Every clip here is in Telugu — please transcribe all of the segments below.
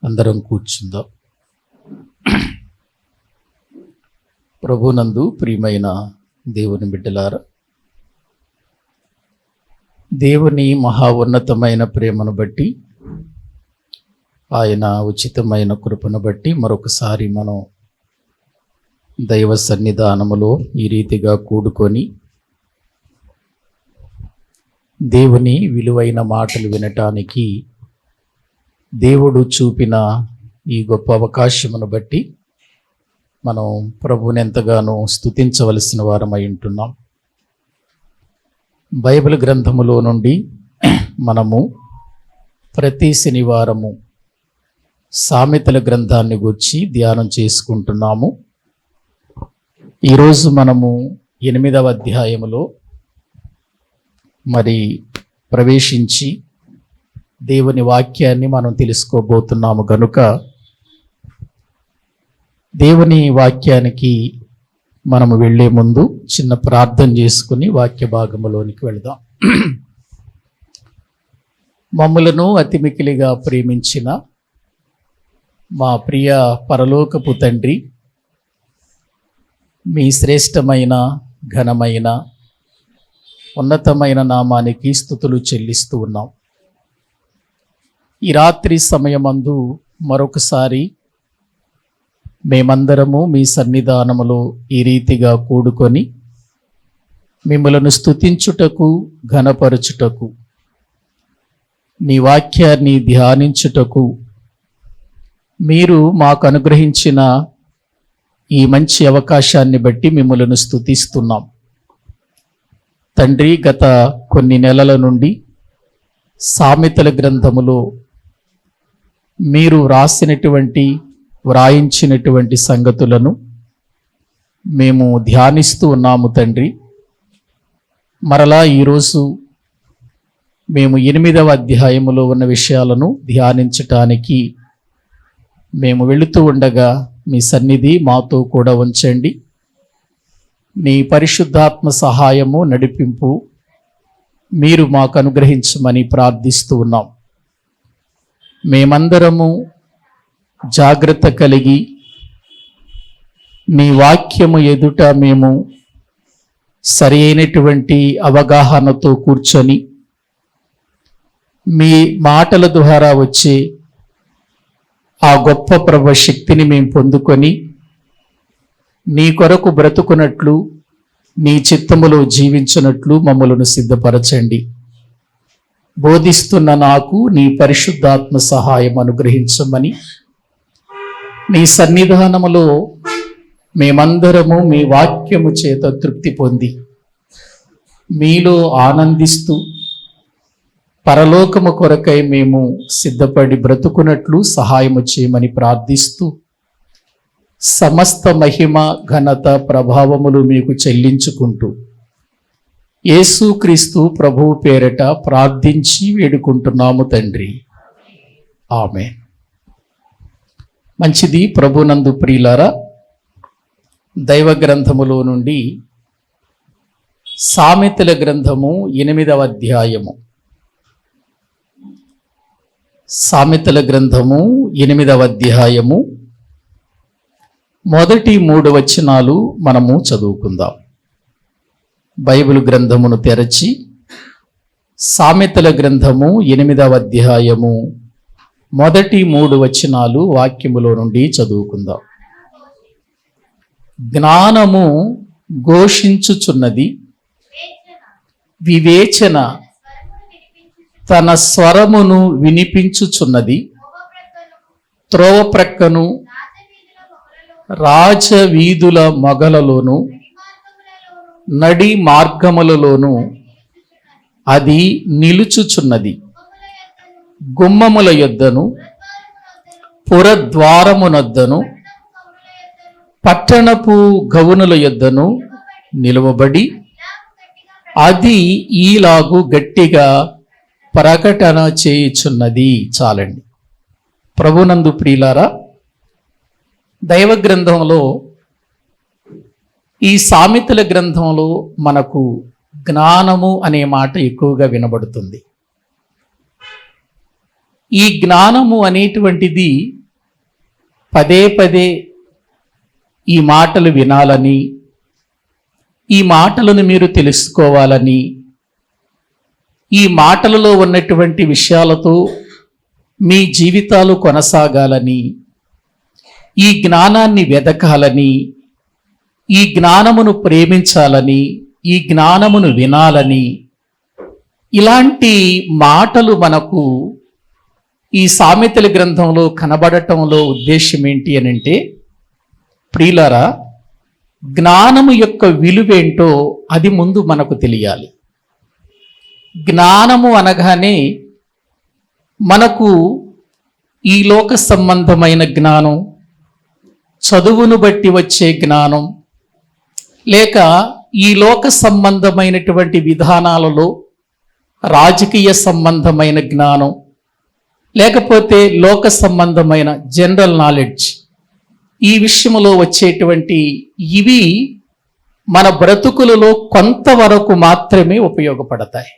అందరం కూర్చుందాం. ప్రభునందు ప్రియమైన దేవుని బిడ్డలారా, దేవుని మహా ఉన్నతమైన ప్రేమను బట్టి, ఆయన ఉచితమైన కృపను బట్టి మరొకసారి మనం దైవ సన్నిధానములో ఈ రీతిగా కూడుకొని దేవుని విలువైన మాటలు వినటానికి దేవుడు చూపిన ఈ గొప్ప అవకాశమును బట్టి మనం ప్రభువుని ఎంతగానో స్తుతించవలసిన వారమై ఉంటున్నాం. బైబిల్ గ్రంథములో నుండి మనము ప్రతి శనివారము సామెతల గ్రంథాన్ని గురించి ధ్యానం చేసుకుంటున్నాము. ఈరోజు మనము 8వ అధ్యాయములో మరి ప్రవేశించి దేవుని వాక్యాన్ని మనం తెలుసుకోబోతున్నాము గనుక దేవుని వాక్యానికి మనము వెళ్ళే ముందు చిన్న ప్రార్థన చేసుకుని వాక్య భాగములోనికి వెళదాం. మమ్ములను అతి మిక్కిలిగా ప్రేమించిన మా ప్రియ పరలోకపు తండ్రి, మీ శ్రేష్టమైన ఘనమైన ఉన్నతమైన నామానికి స్తుతులు చెల్లిస్తూ ఉన్నాం. ఈ రాత్రి సమయమందు మరొకసారి మేమందరము మీ సన్నిధానములో ఈ రీతిగా కూడుకొని మిమ్మలను స్తుతించుటకు, ఘనపరచుటకు, నీ వాక్యాన్ని ధ్యానించుటకు మీరు మాకు అనుగ్రహించిన ఈ మంచి అవకాశాన్ని బట్టి మిమ్మలను స్తుతిస్తున్నాం. తండ్రి, గత కొన్ని నెలల నుండి సామెతల గ్రంథములో మీరు వ్రాయించినటువంటి సంగతులను మేము ధ్యానిస్తూ ఉన్నాము తండ్రి. మరలా ఈరోజు మేము 8వ అధ్యాయములో ఉన్న విషయాలను ధ్యానించటానికి మేము వెళుతూ ఉండగా మీ సన్నిధి మాతో కూడా ఉంచండి. నీ పరిశుద్ధాత్మ సహాయము, నడిపింపు మీరు మాకు అనుగ్రహించమని ప్రార్థిస్తూ ఉన్నాం. మేమందరము జాగ్రత్త కలిగి నీ వాక్యము ఎదుట మేము సరి అయినటువంటి అవగాహనతో కూర్చొని మీ మాటల ద్వారా వచ్చే ఆ గొప్ప ప్రభు శక్తిని మేము పొందుకొని నీ కొరకు బ్రతుకున్నట్లు, నీ చిత్తములో జీవించినట్లు మమ్మలను సిద్ధపరచండి. బోధిస్తున్న నాకు నీ పరిశుద్ధాత్మ సహాయం అనుగ్రహించమని నీ సన్నిధానములో మేమందరము మీ వాక్యము చేత తృప్తి పొంది మీలో ఆనందిస్తూ పరలోకము కొరకై మేము సిద్ధపడి బ్రతుకున్నట్లు సహాయము చేయమని ప్రార్థిస్తూ సమస్త మహిమ, ఘనత, ప్రభావములు మీకు చెల్లించుకుంటూ యేసుక్రీస్తు ప్రభువు పేరట ప్రార్థించి వేడుకుంటున్నాము తండ్రి, ఆమేన్. మంచిది. ప్రభునందు ప్రియులారా, దైవ గ్రంథములో నుండి సామెతల గ్రంథము 8వ అధ్యాయము. సామెతల గ్రంథము 8వ అధ్యాయము మొదటి 3 వచనాలు మనము చదువుకుందాం. బైబిల్ గ్రంథమును తెరచి సామెతల గ్రంథము 8వ అధ్యాయము మొదటి 3 వచనాలు వాక్యములో నుండి చదువుకుందాం. జ్ఞానము ఘోషించుచున్నది, వివేచన తన స్వరమును వినిపించుచున్నది. త్రోవ ప్రక్కను రాజవీధుల మొగలలోను నడి మార్గములలోను అది నిలుచుచున్నది. గుమ్మముల యొద్దను పురద్వారమునొద్దను పట్టణపు గవునుల యొద్దను నిలువబడి అది ఈలాగు గట్టిగా ప్రకటన చేయుచున్నది. చాలండి. ప్రభునందు ప్రియులారా, దైవ గ్రంథంలో ఈ సామెతల గ్రంథంలో మనకు జ్ఞానము అనే మాట ఎక్కువగా వినబడుతుంది. ఈ జ్ఞానము అనేటువంటిది పదే పదే ఈ మాటలు వినాలని, ఈ మాటలను మీరు తెలుసుకోవాలని, ఈ మాటలలో ఉన్నటువంటి విషయాలతో మీ జీవితాలు కొనసాగాలని, ఈ జ్ఞానాన్ని వెదకాలని, ఈ జ్ఞానమును ప్రేమించాలని, ఈ జ్ఞానమును వినాలని, ఇలాంటి మాటలు మనకు ఈ సామెతల గ్రంథంలో కనబడటంలో ఉద్దేశం ఏంటి అని అంటే, ప్రియులారా, జ్ఞానము యొక్క విలువేంటో అది ముందు మనకు తెలియాలి. జ్ఞానము అనగానే మనకు ఈ లోక సంబంధమైన జ్ఞానం, చదువును బట్టి వచ్చే జ్ఞానం, లేక ఈ లోక సంబంధమైనటువంటి విధానాలలో రాజకీయ సంబంధమైన జ్ఞానం, లేకపోతే లోక సంబంధమైన జనరల్ నాలెడ్జ్, ఈ విషయంలో వచ్చేటువంటి ఇవి మన బ్రతుకులలో కొంతవరకు మాత్రమే ఉపయోగపడతాయి.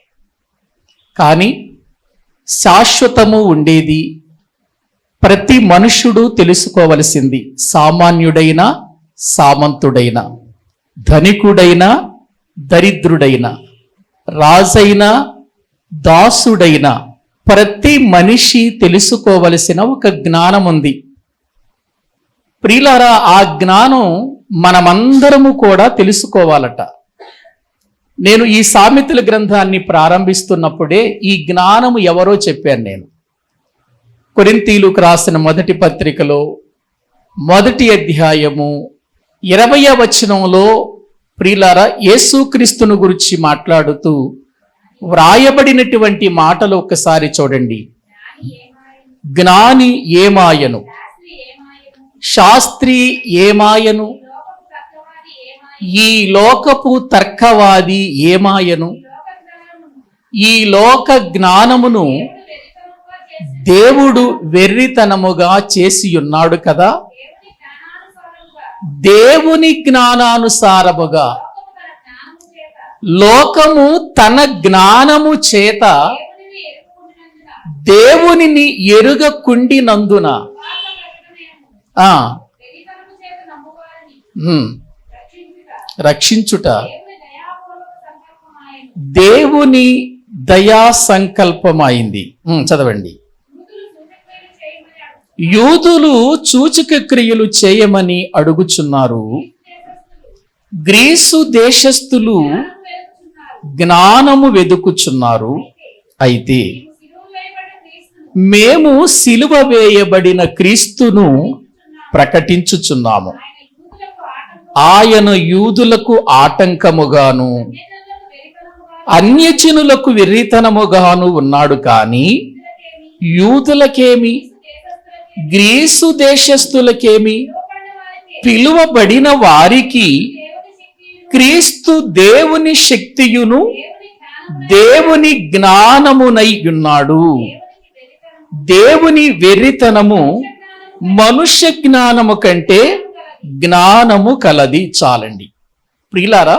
కానీ శాశ్వతము ఉండేది ప్రతి మనుష్యుడు తెలుసుకోవలసింది, సామాన్యుడైన సామంతుడైన, ధనికుడైన దరిద్రుడైన, రాజైన దాసుడైన ప్రతి మనిషి తెలుసుకోవలసిన ఒక జ్ఞానం ఉంది. ప్రియులారా, ఆ జ్ఞానం మనమందరము కూడా తెలుసుకోవాలట. నేను ఈ సామెతల గ్రంథాన్ని ప్రారంభిస్తున్నప్పుడే ఈ జ్ఞానము ఎవరో చెప్పాను. నేను కొరింథీయులకు రాసిన మొదటి పత్రికలో 1వ అధ్యాయము 20వ వచనంలో ప్రియులారా యేసుక్రీస్తును గురించి మాట్లాడుతూ వ్రాయబడినటువంటి మాటలు ఒక్కసారి చూడండి. జ్ఞాని ఏమాయను, శాస్త్రి ఏమాయను, ఈ లోకపు తర్కవాది ఏమాయను, ఈ లోక జ్ఞానమును దేవుడు వెర్రితనముగా చేసి ఉన్నాడు కదా. దేవుని జ్ఞానానుసారముగా లోకము తన జ్ఞానము చేత దేవునిని ఎరుగకుండినందున రక్షించుట దేవుని దయా సంకల్పమైంది. చదవండి. యూదులు సూచక క్రియలు చేయమని అడుగుచున్నారు, గ్రీసు దేశస్థులు జ్ఞానము వెదుకుచున్నారు. అయితే మేము సిలువ వేయబడిన క్రీస్తును ప్రకటించుచున్నాము. ఆయన యూదులకు ఆటంకముగాను అన్యజనులకు వెర్రితనముగాను ఉన్నాడు. కానీ యూదులకేమి, గ్రీసు దేశస్థులకేమి, పిలువబడిన వారికి క్రీస్తు దేవుని శక్తియును దేవుని జ్ఞానమునై ఉన్నాడు. దేవుని వెర్రితనము మనుష్య జ్ఞానము కంటే జ్ఞానము కలది. చాలండి ప్రియులారా,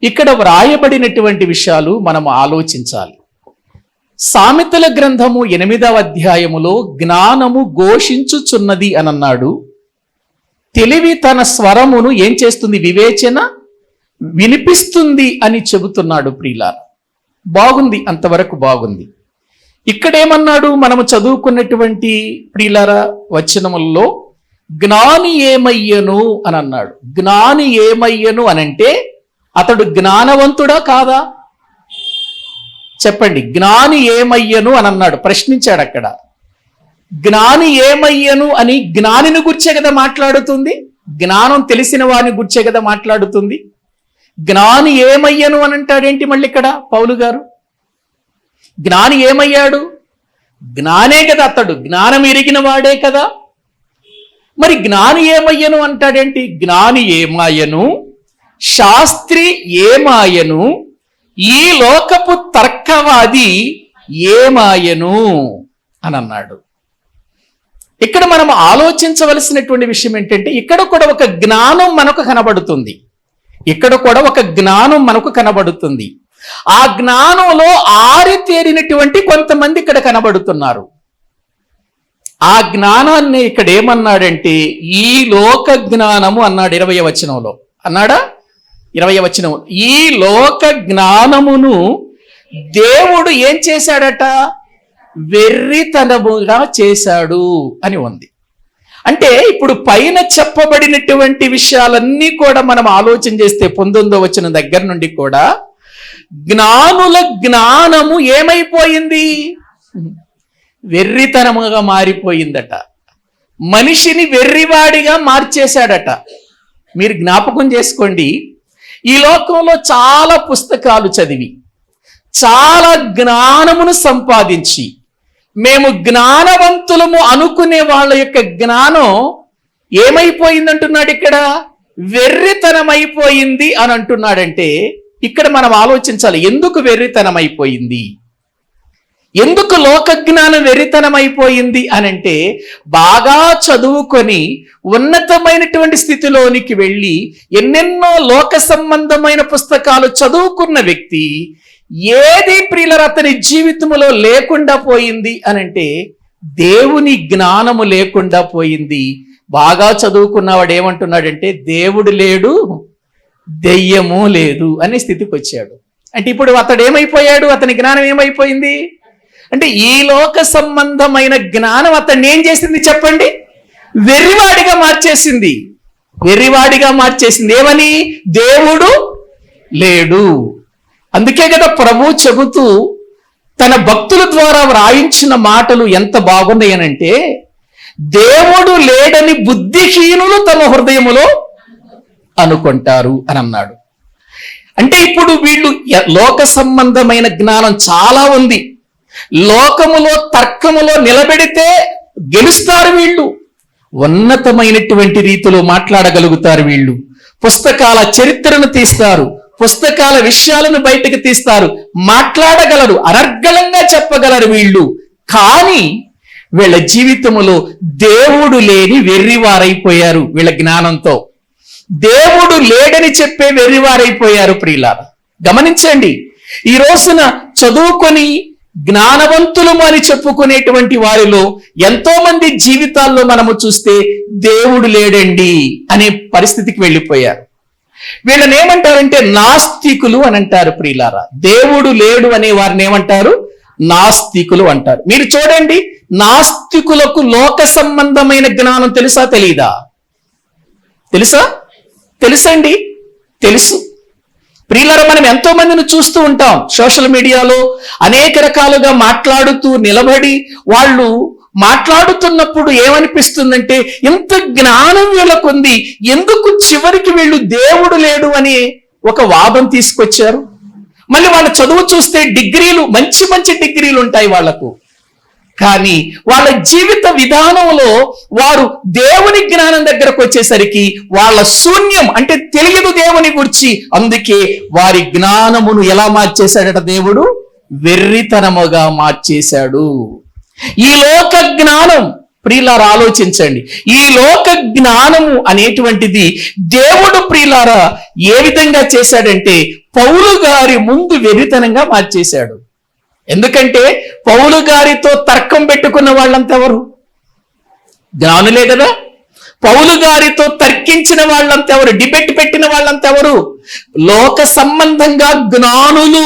ఇక్కడ వ్రాయబడినటువంటి విషయాలు మనం ఆలోచించాలి. సామెతల గ్రంథము 8వ అధ్యాయములో జ్ఞానము ఘోషించుచున్నది అని అన్నాడు. తెలివి తన స్వరమును ఏం చేస్తుంది? వివేచన వినిపిస్తుంది అని చెబుతున్నాడు. ప్రియులారా, బాగుంది, అంతవరకు బాగుంది. ఇక్కడేమన్నాడు? మనము చదువుకున్నటువంటి ప్రియులారా వచనములలో జ్ఞాని ఏమయ్యను అని అన్నాడు. జ్ఞాని ఏమయ్యను అనంటే అతడు జ్ఞానవంతుడా కాదా? చెప్పండి. జ్ఞాని ఏమయ్యను అని అన్నాడు, ప్రశ్నించాడు అక్కడ. జ్ఞాని ఏమయ్యను అని జ్ఞానిని గుర్చే కదా మాట్లాడుతుంది, జ్ఞానం తెలిసిన వారిని గుర్చే కదా మాట్లాడుతుంది. జ్ఞాని ఏమయ్యను అని అంటాడేంటి మళ్ళీ ఇక్కడ పౌలు గారు? జ్ఞాని ఏమయ్యాడు? జ్ఞానే కదా అతడు, జ్ఞానం ఎరిగిన వాడే కదా. మరి జ్ఞాని ఏమయ్యను అంటాడేంటి? జ్ఞాని ఏమాయను, శాస్త్రి ఏమాయను, ఈ లోకపు తర్కవాది ఏమాయను అని అన్నాడు. ఇక్కడ మనం ఆలోచించవలసినటువంటి విషయం ఏంటంటే, ఇక్కడ కూడా ఒక జ్ఞానం మనకు కనబడుతుంది. ఇక్కడ కూడా ఒక జ్ఞానం మనకు కనబడుతుంది. ఆ జ్ఞానంలో ఆరితేరినటువంటి కొంతమంది ఇక్కడ కనబడుతున్నారు. ఆ జ్ఞానాన్ని ఇక్కడ ఏమన్నాడంటే ఈ లోక జ్ఞానము అన్నాడు 20వ వచనంలో. అన్నాడా? 20వ వచనం, ఈ లోక జ్ఞానమును దేవుడు ఏం చేశాడట? వెర్రితనముగా చేశాడు అని ఉంది. అంటే ఇప్పుడు పైన చెప్పబడినటువంటి విషయాలన్నీ కూడా మనం ఆలోచన చేస్తే 19వ వచనం దగ్గర నుండి కూడా జ్ఞానుల జ్ఞానము ఏమైపోయింది? వెర్రితనముగా మారిపోయిందట. మనిషిని వెర్రివాడిగా మార్చేశాడట. మీరు జ్ఞాపకం చేసుకోండి, ఈ లోకంలో చాలా పుస్తకాలు చదివి చాలా జ్ఞానమును సంపాదించి మేము జ్ఞానవంతులము అనుకునే వాళ్ళ యొక్క జ్ఞానం ఏమైపోయిందంటున్నాడు ఇక్కడ? వెర్రితనం అయిపోయింది అని అంటున్నాడంటే ఇక్కడ మనం ఆలోచించాలి, ఎందుకు వెర్రితనం అయిపోయింది, ఎందుకు లోక జ్ఞానం వెర్రితనం అయిపోయింది అని అంటే, బాగా చదువుకొని ఉన్నతమైనటువంటి స్థితిలోనికి వెళ్ళి ఎన్నెన్నో లోక సంబంధమైన పుస్తకాలు చదువుకున్న వ్యక్తి ఏది ప్రియులారా అతని జీవితంలో లేకుండా పోయింది అనంటే దేవుని జ్ఞానము లేకుండా పోయింది. బాగా చదువుకున్నవాడు ఏమంటున్నాడంటే దేవుడు లేడు, దెయ్యము లేదు అనే స్థితికి వచ్చాడు. అంటే ఇప్పుడు అతడు ఏమైపోయాడు? అతని జ్ఞానం ఏమైపోయింది అంటే ఈ లోక సంబంధమైన జ్ఞానం అతన్ని ఏం చేసింది చెప్పండి? వెర్రివాడిగా మార్చేసింది. వెర్రివాడిగా మార్చేసింది. ఏమని? దేవుడు లేడు. అందుకే కదా ప్రభు చెబుతూ తన భక్తుల ద్వారా వ్రాయించిన మాటలు ఎంత బాగున్నాయనంటే, దేవుడు లేడని బుద్ధిహీనులు తమ హృదయములో అనుకుంటారు అని అన్నాడు. అంటే ఇప్పుడు వీళ్ళు లోక సంబంధమైన జ్ఞానం చాలా ఉంది. లోకములో తర్కములో నిలబెడితే గెలుస్తారు వీళ్ళు. ఉన్నతమైనటువంటి రీతిలో మాట్లాడగలుగుతారు వీళ్ళు. పుస్తకాల చరిత్రను తీస్తారు, పుస్తకాల విషయాలను బయటకు తీస్తారు, మాట్లాడగలరు, అనర్గళంగా చెప్పగలరు వీళ్ళు. కానీ వీళ్ళ జీవితంలో దేవుడు లేని వెర్రివారైపోయారు. వీళ్ళ జ్ఞానంతో దేవుడు లేడని చెప్పే వెర్రివారైపోయారు. ప్రియులారా గమనించండి, ఈ రోజున చదువుకొని జ్ఞానవంతులము అని చెప్పుకునేటువంటి వారిలో ఎంతో మంది జీవితాల్లో మనము చూస్తే దేవుడు లేడండి అనే పరిస్థితికి వెళ్ళిపోయారు. వీళ్ళని ఏమంటారంటే నాస్తికులు అని అంటారు. ప్రియులారా దేవుడు లేడు అనే వారిని ఏమంటారు? నాస్తికులు అంటారు. మీరు చూడండి, నాస్తికులకు లోక సంబంధమైన జ్ఞానం తెలుసా తెలీదా? తెలుసండి, తెలుసు. ప్రియులారా మనం ఎంతో మందిని చూస్తూ ఉంటాం సోషల్ మీడియాలో అనేక రకాలుగా మాట్లాడుతూ నిలబడి వాళ్ళు మాట్లాడుతున్నప్పుడు ఏమనిపిస్తుందంటే ఇంత జ్ఞానం వీళ్ళకుంది, ఎందుకు చివరికి వీళ్ళు దేవుడు లేడు అని ఒక వాదం తీసుకొచ్చారు. మళ్ళీ వాళ్ళ చదువు చూస్తే డిగ్రీలు, మంచి మంచి డిగ్రీలు ఉంటాయి వాళ్లకు, కానీ వాళ్ళ జీవిత విధానంలో వారు దేవుని జ్ఞానం దగ్గరకు వచ్చేసరికి వాళ్ళ శూన్యం, అంటే తెలియదు దేవుని గురించి. అందుకే వారి జ్ఞానమును ఎలా మార్చేశాడట దేవుడు? వెర్రితనముగా మార్చేశాడు. ఈ లోక జ్ఞానం ప్రియులారా ఆలోచించండి, ఈ లోక జ్ఞానము అనేటువంటిది దేవుడు ప్రియులారా ఏ విధంగా చేశాడంటే పౌలు గారి ముందు వెర్రితనంగా మార్చేశాడు. ఎందుకంటే పౌలు గారితో తర్కం పెట్టుకున్న వాళ్ళంతా ఎవరు? జ్ఞానులే కదా. పౌలు గారితో తర్కించిన వాళ్ళంతా ఎవరు? డిబేట్ పెట్టిన వాళ్ళంతా ఎవరు? లోక సంబంధంగా జ్ఞానులు.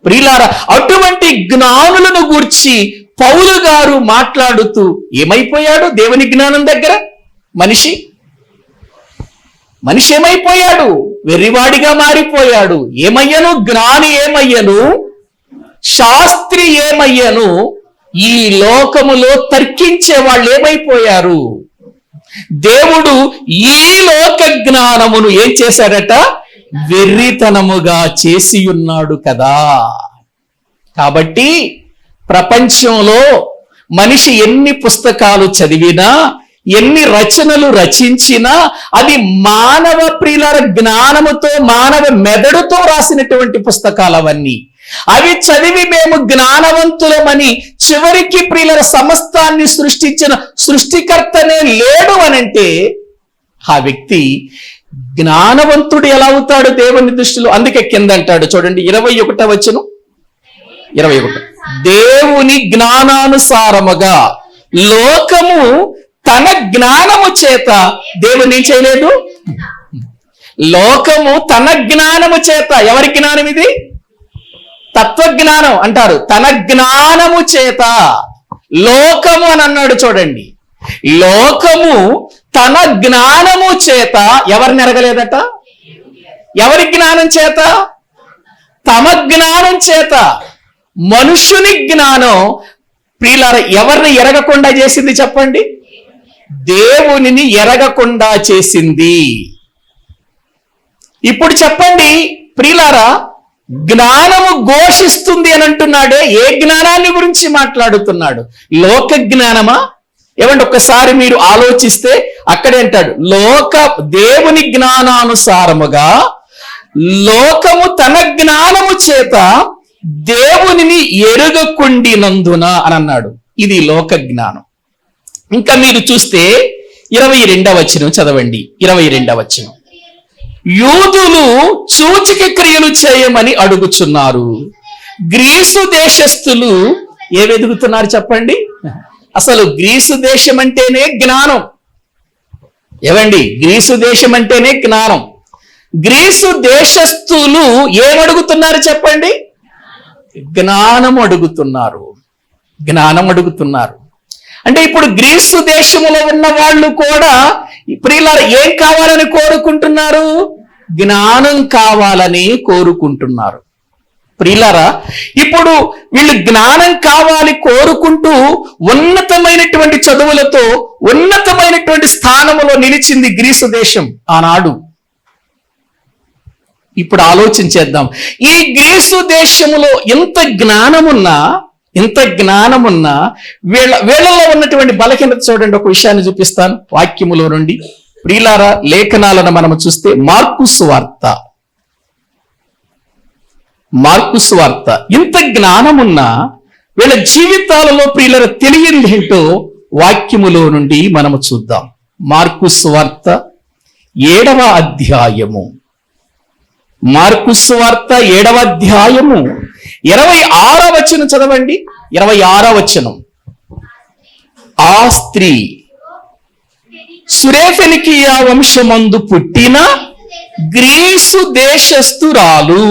ప్రియులారా అటువంటి జ్ఞానులను గూర్చి పౌలు గారు మాట్లాడుతూ ఏమైపోయాడు? దేవుని జ్ఞానం దగ్గర మనిషి ఏమైపోయాడు? వెర్రివాడిగా మారిపోయాడు. ఏమయ్యను? జ్ఞాని ఏమయ్యను? శాస్త్రి ఏమయ్యను? ఈ లోకములో తర్కించే వాళ్ళు ఏమైపోయారు? దేవుడు ఈ లోక జ్ఞానమును ఏం చేశాడట? వెర్రితనముగా చేసి ఉన్నాడు కదా. కాబట్టి ప్రపంచంలో మనిషి ఎన్ని పుస్తకాలు చదివినా, ఎన్ని రచనలు రచించినా అది మానవ ప్రియుల జ్ఞానముతో, మానవ మెదడుతో రాసినటువంటి పుస్తకాలు అవన్నీ. అవి చదివి మేము జ్ఞానవంతులమని చివరికి ప్రియుల సమస్తాన్ని సృష్టించిన సృష్టికర్తనే లేడు అనంటే ఆ వ్యక్తి జ్ఞానవంతుడు ఎలా అవుతాడు దేవుని దృష్టిలో? అందుకే కింద అంటాడు చూడండి 21వ వచనం, 21 దేవుని జ్ఞానానుసారముగా. లోకము తన జ్ఞానము చేత దేవుని ఏం చేయలేదు. లోకము తన జ్ఞానము చేత, ఎవరి జ్ఞానం ఇది? తత్వజ్ఞానం అంటారు. తన జ్ఞానము చేత. లోకము అని అన్నాడు చూడండి. లోకము తన జ్ఞానము చేత ఎవరిని ఎరగలేదట? ఎవరి జ్ఞానం చేత? తమ జ్ఞానం చేత. మనుషుని జ్ఞానం ప్రియులారా ఎవరిని ఎరగకుండా చేసింది చెప్పండి? దేవునిని ఎరగకుండా చేసింది. ఇప్పుడు చెప్పండి ప్రియులారా, జ్ఞానము ఘోషిస్తుంది అని అంటున్నాడే, ఏ జ్ఞానాన్ని గురించి మాట్లాడుతున్నాడు? లోక జ్ఞానమా? ఏమంటే ఒక్కసారి మీరు ఆలోచిస్తే అక్కడే అంటాడు, దేవుని జ్ఞానానుసారముగా లోకము తన జ్ఞానము చేత దేవునిని ఎరుగకుండినందున అని అన్నాడు. ఇది లోక జ్ఞానం. ఇంకా మీరు చూస్తే 22వ వచనం చదవండి. 22వ వచనం, యూదులు సూచక క్రియలు చేయమని అడుగుచున్నారు, గ్రీసు దేశస్థులు ఏమి ఎదుగుతున్నారు చెప్పండి? అసలు గ్రీసు దేశం అంటేనే జ్ఞానం. ఏవండి, గ్రీసు దేశం అంటేనే జ్ఞానం. గ్రీసు దేశస్థులు ఏమడుగుతున్నారు చెప్పండి? జ్ఞానం అడుగుతున్నారు. జ్ఞానం అడుగుతున్నారు. అంటే ఇప్పుడు గ్రీసు దేశంలో ఉన్న వాళ్ళు కూడా ప్రియులారా ఏం కావాలని కోరుకుంటున్నారు? జ్ఞానం కావాలని కోరుకుంటున్నారు. ప్రియులారా ఇప్పుడు వీళ్ళు జ్ఞానం కావాలి కోరుకుంటూ ఉన్నతమైనటువంటి చదువులతో ఉన్నతమైనటువంటి స్థానంలో నిలిచింది గ్రీసు దేశం ఆనాడు. ఇప్పుడు ఆలోచించేద్దాం, ఈ గ్రీసు దేశంలో ఇంత జ్ఞానమున్నా వీళ్ళలో ఉన్నటువంటి బలహీనత చూడండి. ఒక విషయాన్ని చూపిస్తాను వాక్యములో నుండి. ప్రియులారా లేఖనాలను మనం చూస్తే మార్కు సువార్త ఇంత జ్ఞానమున్నా వీళ్ళ జీవితాలలో ప్రియులారా తెలియంది ఏంటో వాక్యములో నుండి మనము చూద్దాం. మార్కు సువార్త 7వ అధ్యాయము. మార్కు సువార్త 7వ అధ్యాయము 26వ వచనం చదవండి. 26వ వచనం, ఆ స్త్రీ సురేఫెనికియా వంశమందు పుట్టిన గ్రీసు దేశస్థురాలు.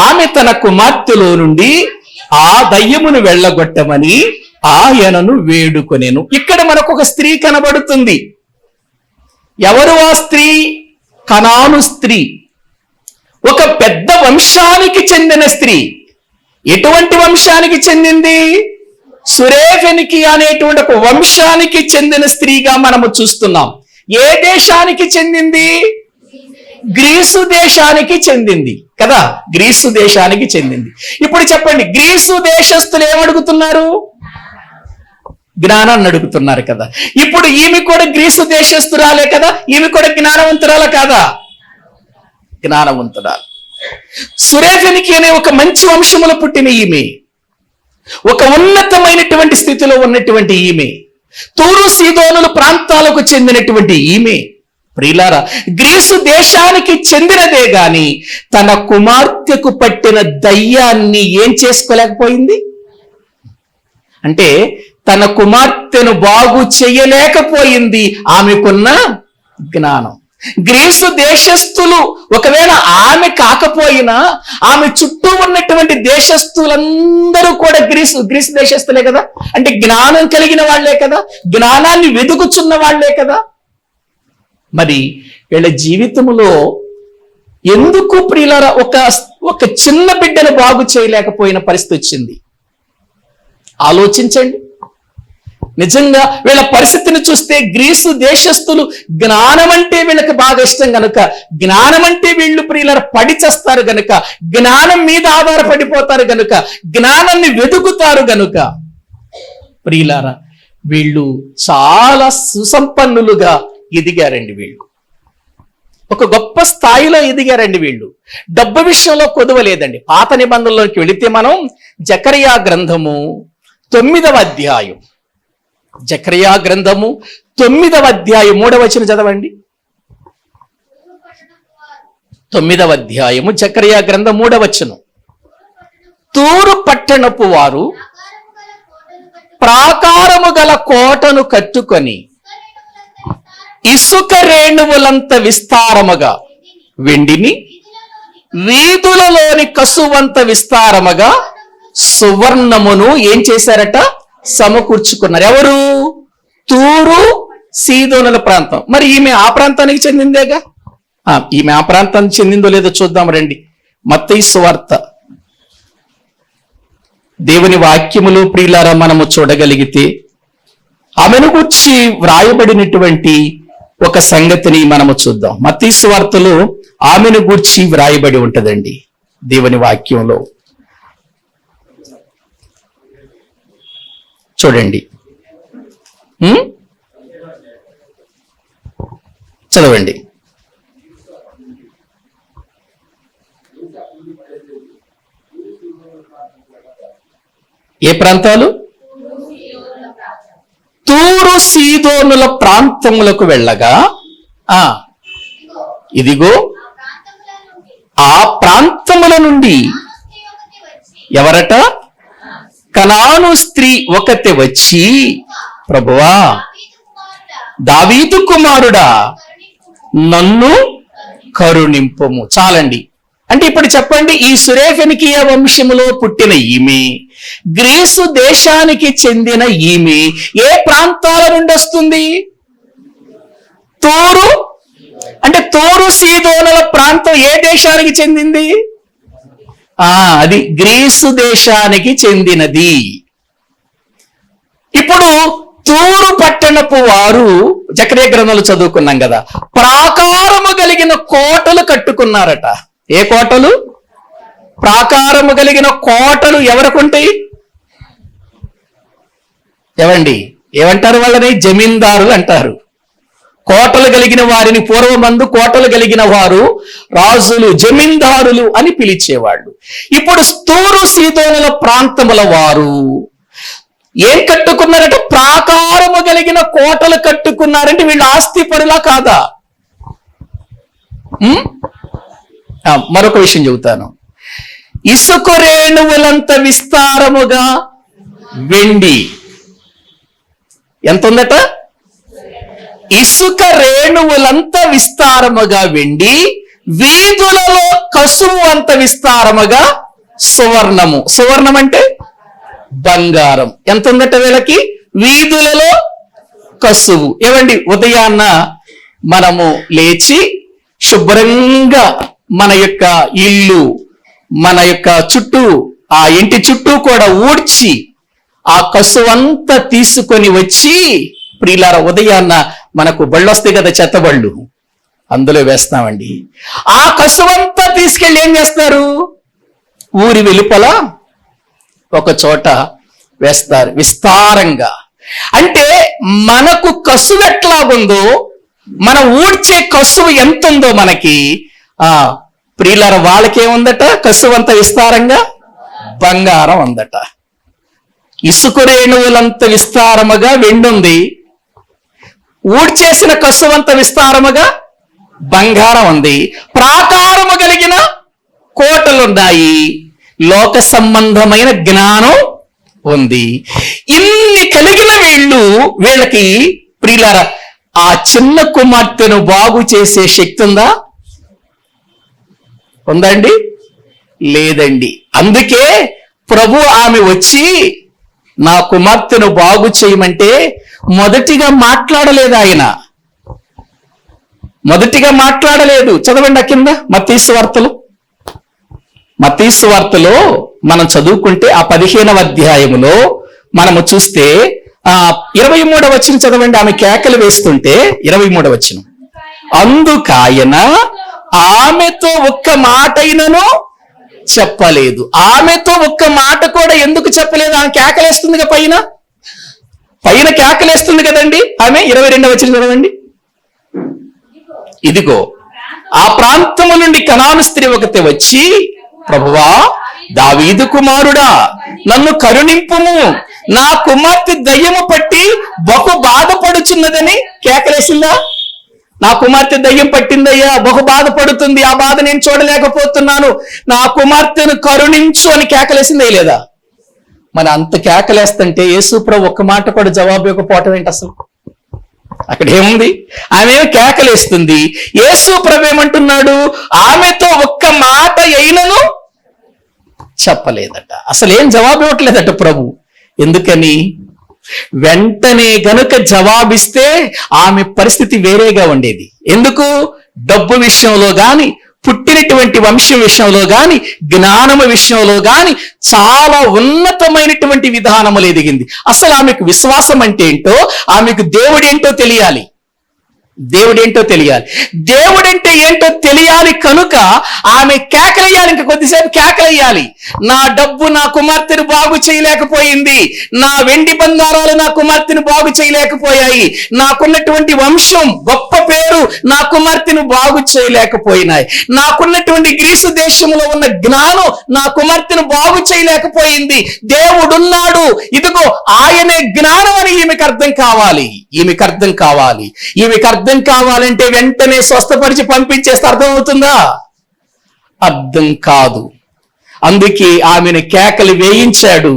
ఆమె తన కుమార్తెలో నుండి ఆ దయ్యమును వెళ్ళగొట్టమని ఆయనను వేడుకొనెను. ఇక్కడ మనకు ఒక స్త్రీ కనబడుతుంది. ఎవరు ఆ స్త్రీ? కనాను స్త్రీ. ఒక పెద్ద వంశానికి చెందిన స్త్రీ. ఎటువంటి వంశానికి చెందింది? సురేఫెనికి అనేటువంటి ఒక వంశానికి చెందిన స్త్రీగా మనము చూస్తున్నాం. ఏ దేశానికి చెందింది? గ్రీసు దేశానికి చెందింది కదా. గ్రీసు దేశానికి చెందింది. ఇప్పుడు చెప్పండి, గ్రీసు దేశస్తులు ఏమడుగుతున్నారు? జ్ఞానాన్ని అడుగుతున్నారు కదా. ఇప్పుడు ఈమె కూడా గ్రీసు దేశస్తురాలే కదా. ఈమె కూడా జ్ఞానవంతురాల కాదా? జ్ఞానవంతురాలు. సురేఫెనికి అనే ఒక మంచి వంశములో పుట్టిన ఈమె, ఒక ఉన్నతమైనటువంటి స్థితిలో ఉన్నటువంటి ఈమె, తూరు సీదోనుల ప్రాంతాలకు చెందినటువంటి ఈమె ప్రియులారా గ్రీసు దేశానికి చెందినదే గాని తన కుమార్తెకు పట్టిన దయ్యాన్ని ఏం చేసుకోలేకపోయింది. అంటే తన కుమార్తెను బాగు చేయలేకపోయింది ఆమెకున్న జ్ఞానం. గ్రీసు దేశస్థులు ఒకవేళ ఆమె కాకపోయినా ఆమె చుట్టూ ఉన్నటువంటి దేశస్థులందరూ కూడా గ్రీసు దేశస్థులే కదా. అంటే జ్ఞానం కలిగిన వాళ్లే కదా, జ్ఞానాన్ని వెతుకుచున్న వాళ్లే కదా. మరి వీళ్ళ జీవితంలో ఎందుకు ప్రియులారా ఒక చిన్న బిడ్డను బాగు చేయలేకపోయిన పరిస్థితి వచ్చింది? ఆలోచించండి. నిజంగా వీళ్ళ పరిస్థితిని చూస్తే గ్రీసు దేశస్థులు జ్ఞానం అంటే వీళ్ళకి బాగా ఇష్టం గనుక, జ్ఞానం అంటే వీళ్ళు ప్రియులారా పడి చేస్తారు గనుక, జ్ఞానం మీద ఆధారపడిపోతారు గనుక, జ్ఞానాన్ని వెతుకుతారు గనుక ప్రియులారా వీళ్ళు చాలా సుసంపన్నులుగా ఎదిగారండి. వీళ్ళు ఒక గొప్ప స్థాయిలో ఎదిగారండి. వీళ్ళు డబ్బు విషయంలో కొదవలేదండి. పాత నిబంధనలోకి వెళితే మనం జకరియా గ్రంథము 9వ అధ్యాయం, జకరియా గ్రంథము 9వ అధ్యాయం 3వ వచనం చదవండి. 9వ అధ్యాయము జకరియా గ్రంథం 3వ వచనం. తూరు పట్టణపు వారు ప్రాకారము గల కోటను కట్టుకొని ఇసుక రేణువులంత విస్తారముగా వెండిని వీధులలోని కసువంత విస్తారముగా సువర్ణమును ఏం చేశారట? సమకూర్చుకున్నారు. ఎవరు? తూరు సీదోనుల ప్రాంతం. మరి ఈమె ఆ ప్రాంతానికి చెందిందేగా. ఈమె ఆ ప్రాంతానికి చెందిందో లేదో చూద్దాం రండి. మత్తయి సువార్త దేవుని వాక్యములో ప్రియులారా మనము చూడగలిగితే ఆమెను గూర్చి వ్రాయబడినటువంటి ఒక సంగతిని మనము చూద్దాం. మత్తయి సువార్తలో ఆమెను గూర్చి వ్రాయబడి ఉంటదండి దేవుని వాక్యంలో. చూడండి, చదవండి. ఏ ప్రాంతాలు? తూరు సీదోనుల ప్రాంతములకు వెళ్ళగా ఇదిగో ఆ ప్రాంతముల నుండి ఎవరట? కనాను స్త్రీ ఒకతే వచ్చి, ప్రభువా, దావీదు కుమారుడా, నన్ను కరుణింపుము. చాలండి. అంటే ఇప్పుడు చెప్పండి, ఈ సురేఫెనికియ వంశములో పుట్టిన ఈమె, గ్రీసు దేశానికి చెందిన ఈమె ఏ ప్రాంతాల నుండి వస్తుంది? తూరు. అంటే తూరు సీదోనుల ప్రాంతం ఏ దేశానికి చెందింది? అది గ్రీసు దేశానికి చెందినది. ఇప్పుడు తూరు పట్టణపు వారు జకర్యా గ్రంథంలో చదువుకున్నాం కదా, ప్రాకారము కలిగిన కోటలు కట్టుకున్నారట. ఏ కోటలు? ప్రాకారము కలిగిన కోటలు ఎవరికుంటాయి? ఏవండి, ఏమంటారు వాళ్ళని? జమీందారులు అంటారు. కోటలు కలిగిన వారిని పూర్వమందు కోటలు కలిగిన వారు రాజులు, జమీందారులు అని పిలిచేవాళ్ళు. ఇప్పుడు తూరు సీదోనుల ప్రాంతముల వారు ఏం కట్టుకున్నారంటే ప్రాకారము కలిగిన కోటలు కట్టుకున్నారంటే వీళ్ళు ఆస్తి పరులా కాదా? మరొక విషయం చెబుతాను. ఇసుక రేణువులంత విస్తారముగా వెండి ఎంత ఉందట? ఇసుక రేణువులంత విస్తారముగా వెండి, వీధులలో కసువు అంత విస్తారముగా సువర్ణము. సువర్ణం అంటే బంగారం. ఎంత ఉందట వీళ్ళకి? వీధులలో కసువు. ఏమండి, ఉదయాన్న మనము లేచి శుభ్రంగా మన యొక్క ఇల్లు, మన యొక్క చుట్టూ, ఆ ఇంటి చుట్టూ కూడా ఊడ్చి ఆ కసువంతా తీసుకొని వచ్చి, ప్రియులార, ఉదయాన్న మనకు బళ్ళు వస్తాయి కదా, చెత్తబళ్ళు, అందులో వేస్తామండి. ఆ కసువంతా తీసుకెళ్ళి ఏం చేస్తారు? ఊరి వెలుపల ఒక చోట వేస్తారు విస్తారంగా. అంటే మనకు కసువు ఎట్లా ఉందో, మనం ఊడ్చే కసువు ఎంత ఉందో మనకి, ప్రియులార, వాళ్ళకేముందట? కసువు అంత విస్తారంగా బంగారం ఉందట. ఇసుక రేణువులంత విస్తారముగా వెండుంది, ఊడ్చేసిన కసువంత విస్తారముగా బంగారం ఉంది, ప్రాకారము కలిగిన కోటలున్నాయి, లోక సంబంధమైన జ్ఞానం ఉంది. ఇన్ని కలిగిన వీళ్ళకి ప్రియులారా, ఆ చిన్న కుమార్తెను బాగు చేసే శక్తి ఉందా? ఉందండి? లేదండి. అందుకే ప్రభు ఆమె వచ్చి నా కుమార్తెను బాగు చేయమంటే మొదటిగా మాట్లాడలేదు. ఆయన మొదటిగా మాట్లాడలేదు. చదవండి కింద మత్తయి సువార్తలో మనం చదువుకుంటే ఆ 15వ అధ్యాయములో మనము చూస్తే 23వ వచనం చదవండి. ఆమె కేకలు వేస్తుంటే 23వ వచనం, అందుకాయన ఆమెతో ఒక్క మాట అయినను చెప్పలేదు. ఆమెతో ఒక్క మాట కూడా ఎందుకు చెప్పలేదు? ఆమె కేకలేస్తుంది పైన కేకలేస్తుంది కదండి ఆమె. 22వ వచనం చదవండి. ఇదిగో ఆ ప్రాంతము నుండి కనాను స్త్రీ ఒకతే వచ్చి, ప్రభువా, దావీదు కుమారుడా, నన్ను కరుణింపుము, నా కుమార్తె దయ్యము పట్టి బహు బాధపడుచున్నదని కేకలేసిందా? నా కుమార్తె దయ్యం పట్టిందయ్యా, బహు బాధపడుతుంది, ఆ బాధ నేను చూడలేకపోతున్నాను, నా కుమార్తెను కరుణించు అని కేకలేసిందే లేదా? మన అంత కేకలేస్తుంటే యేసుప్రభు ఒక్క మాట కూడా జవాబు ఇవ్వకపోవటం ఏంటి అసలు? అక్కడ ఏముంది? ఆమె కేకలేస్తుంది, యేసుప్రభు ఏమంటున్నాడు? ఆమెతో ఒక్క మాట అయినను చెప్పలేదట. అసలు ఏం జవాబు ఇవ్వట్లేదట ప్రభు. ఎందుకని? వెంటనే గనుక జవాబిస్తే ఆమె పరిస్థితి వేరేగా ఉండేది. ఎందుకు? డబ్బు విషయంలో గాని, పుట్టినటువంటి వంశం విషయంలో గాని, జ్ఞానము విషయంలో గాని చాలా ఉన్నతమైనటువంటి విధానములు ఎదిగింది. అసలు ఆమెకు విశ్వాసం అంటే ఏంటో, ఆమెకు దేవుడేంటో తెలియాలి. దేవుడేంటో తెలియాలి. దేవుడంటే ఏంటో తెలియాలి కనుక ఆమె కేకలయ్యాలి. ఇంకా కొద్దిసేపు కేకలయ్యాలి. నా డబ్బు నా కుమార్తెను బాగు చేయలేకపోయింది, నా వెండి బంగారాలు నా కుమార్తెను బాగు చేయలేకపోయాయి, నాకున్నటువంటి వంశం గొప్ప పేరు నా కుమార్తెను బాగు చేయలేకపోయినాయి, నాకున్నటువంటి గ్రీసు దేశంలో ఉన్న జ్ఞానం నా కుమార్తెను బాగు చేయలేకపోయింది. దేవుడున్నాడు, ఇదిగో ఆయనే జ్ఞానం అని ఈమెకు అర్థం కావాలి. ఈమెకు అర్థం కావాలి. ఈమెకు అర్థం కావాలంటే వెంటనే స్వస్థపరిచి పంపించేస్తే అర్థం అవుతుందా? అర్థం కాదు. అందుకే ఆమెను కేకలు వేయించాడు.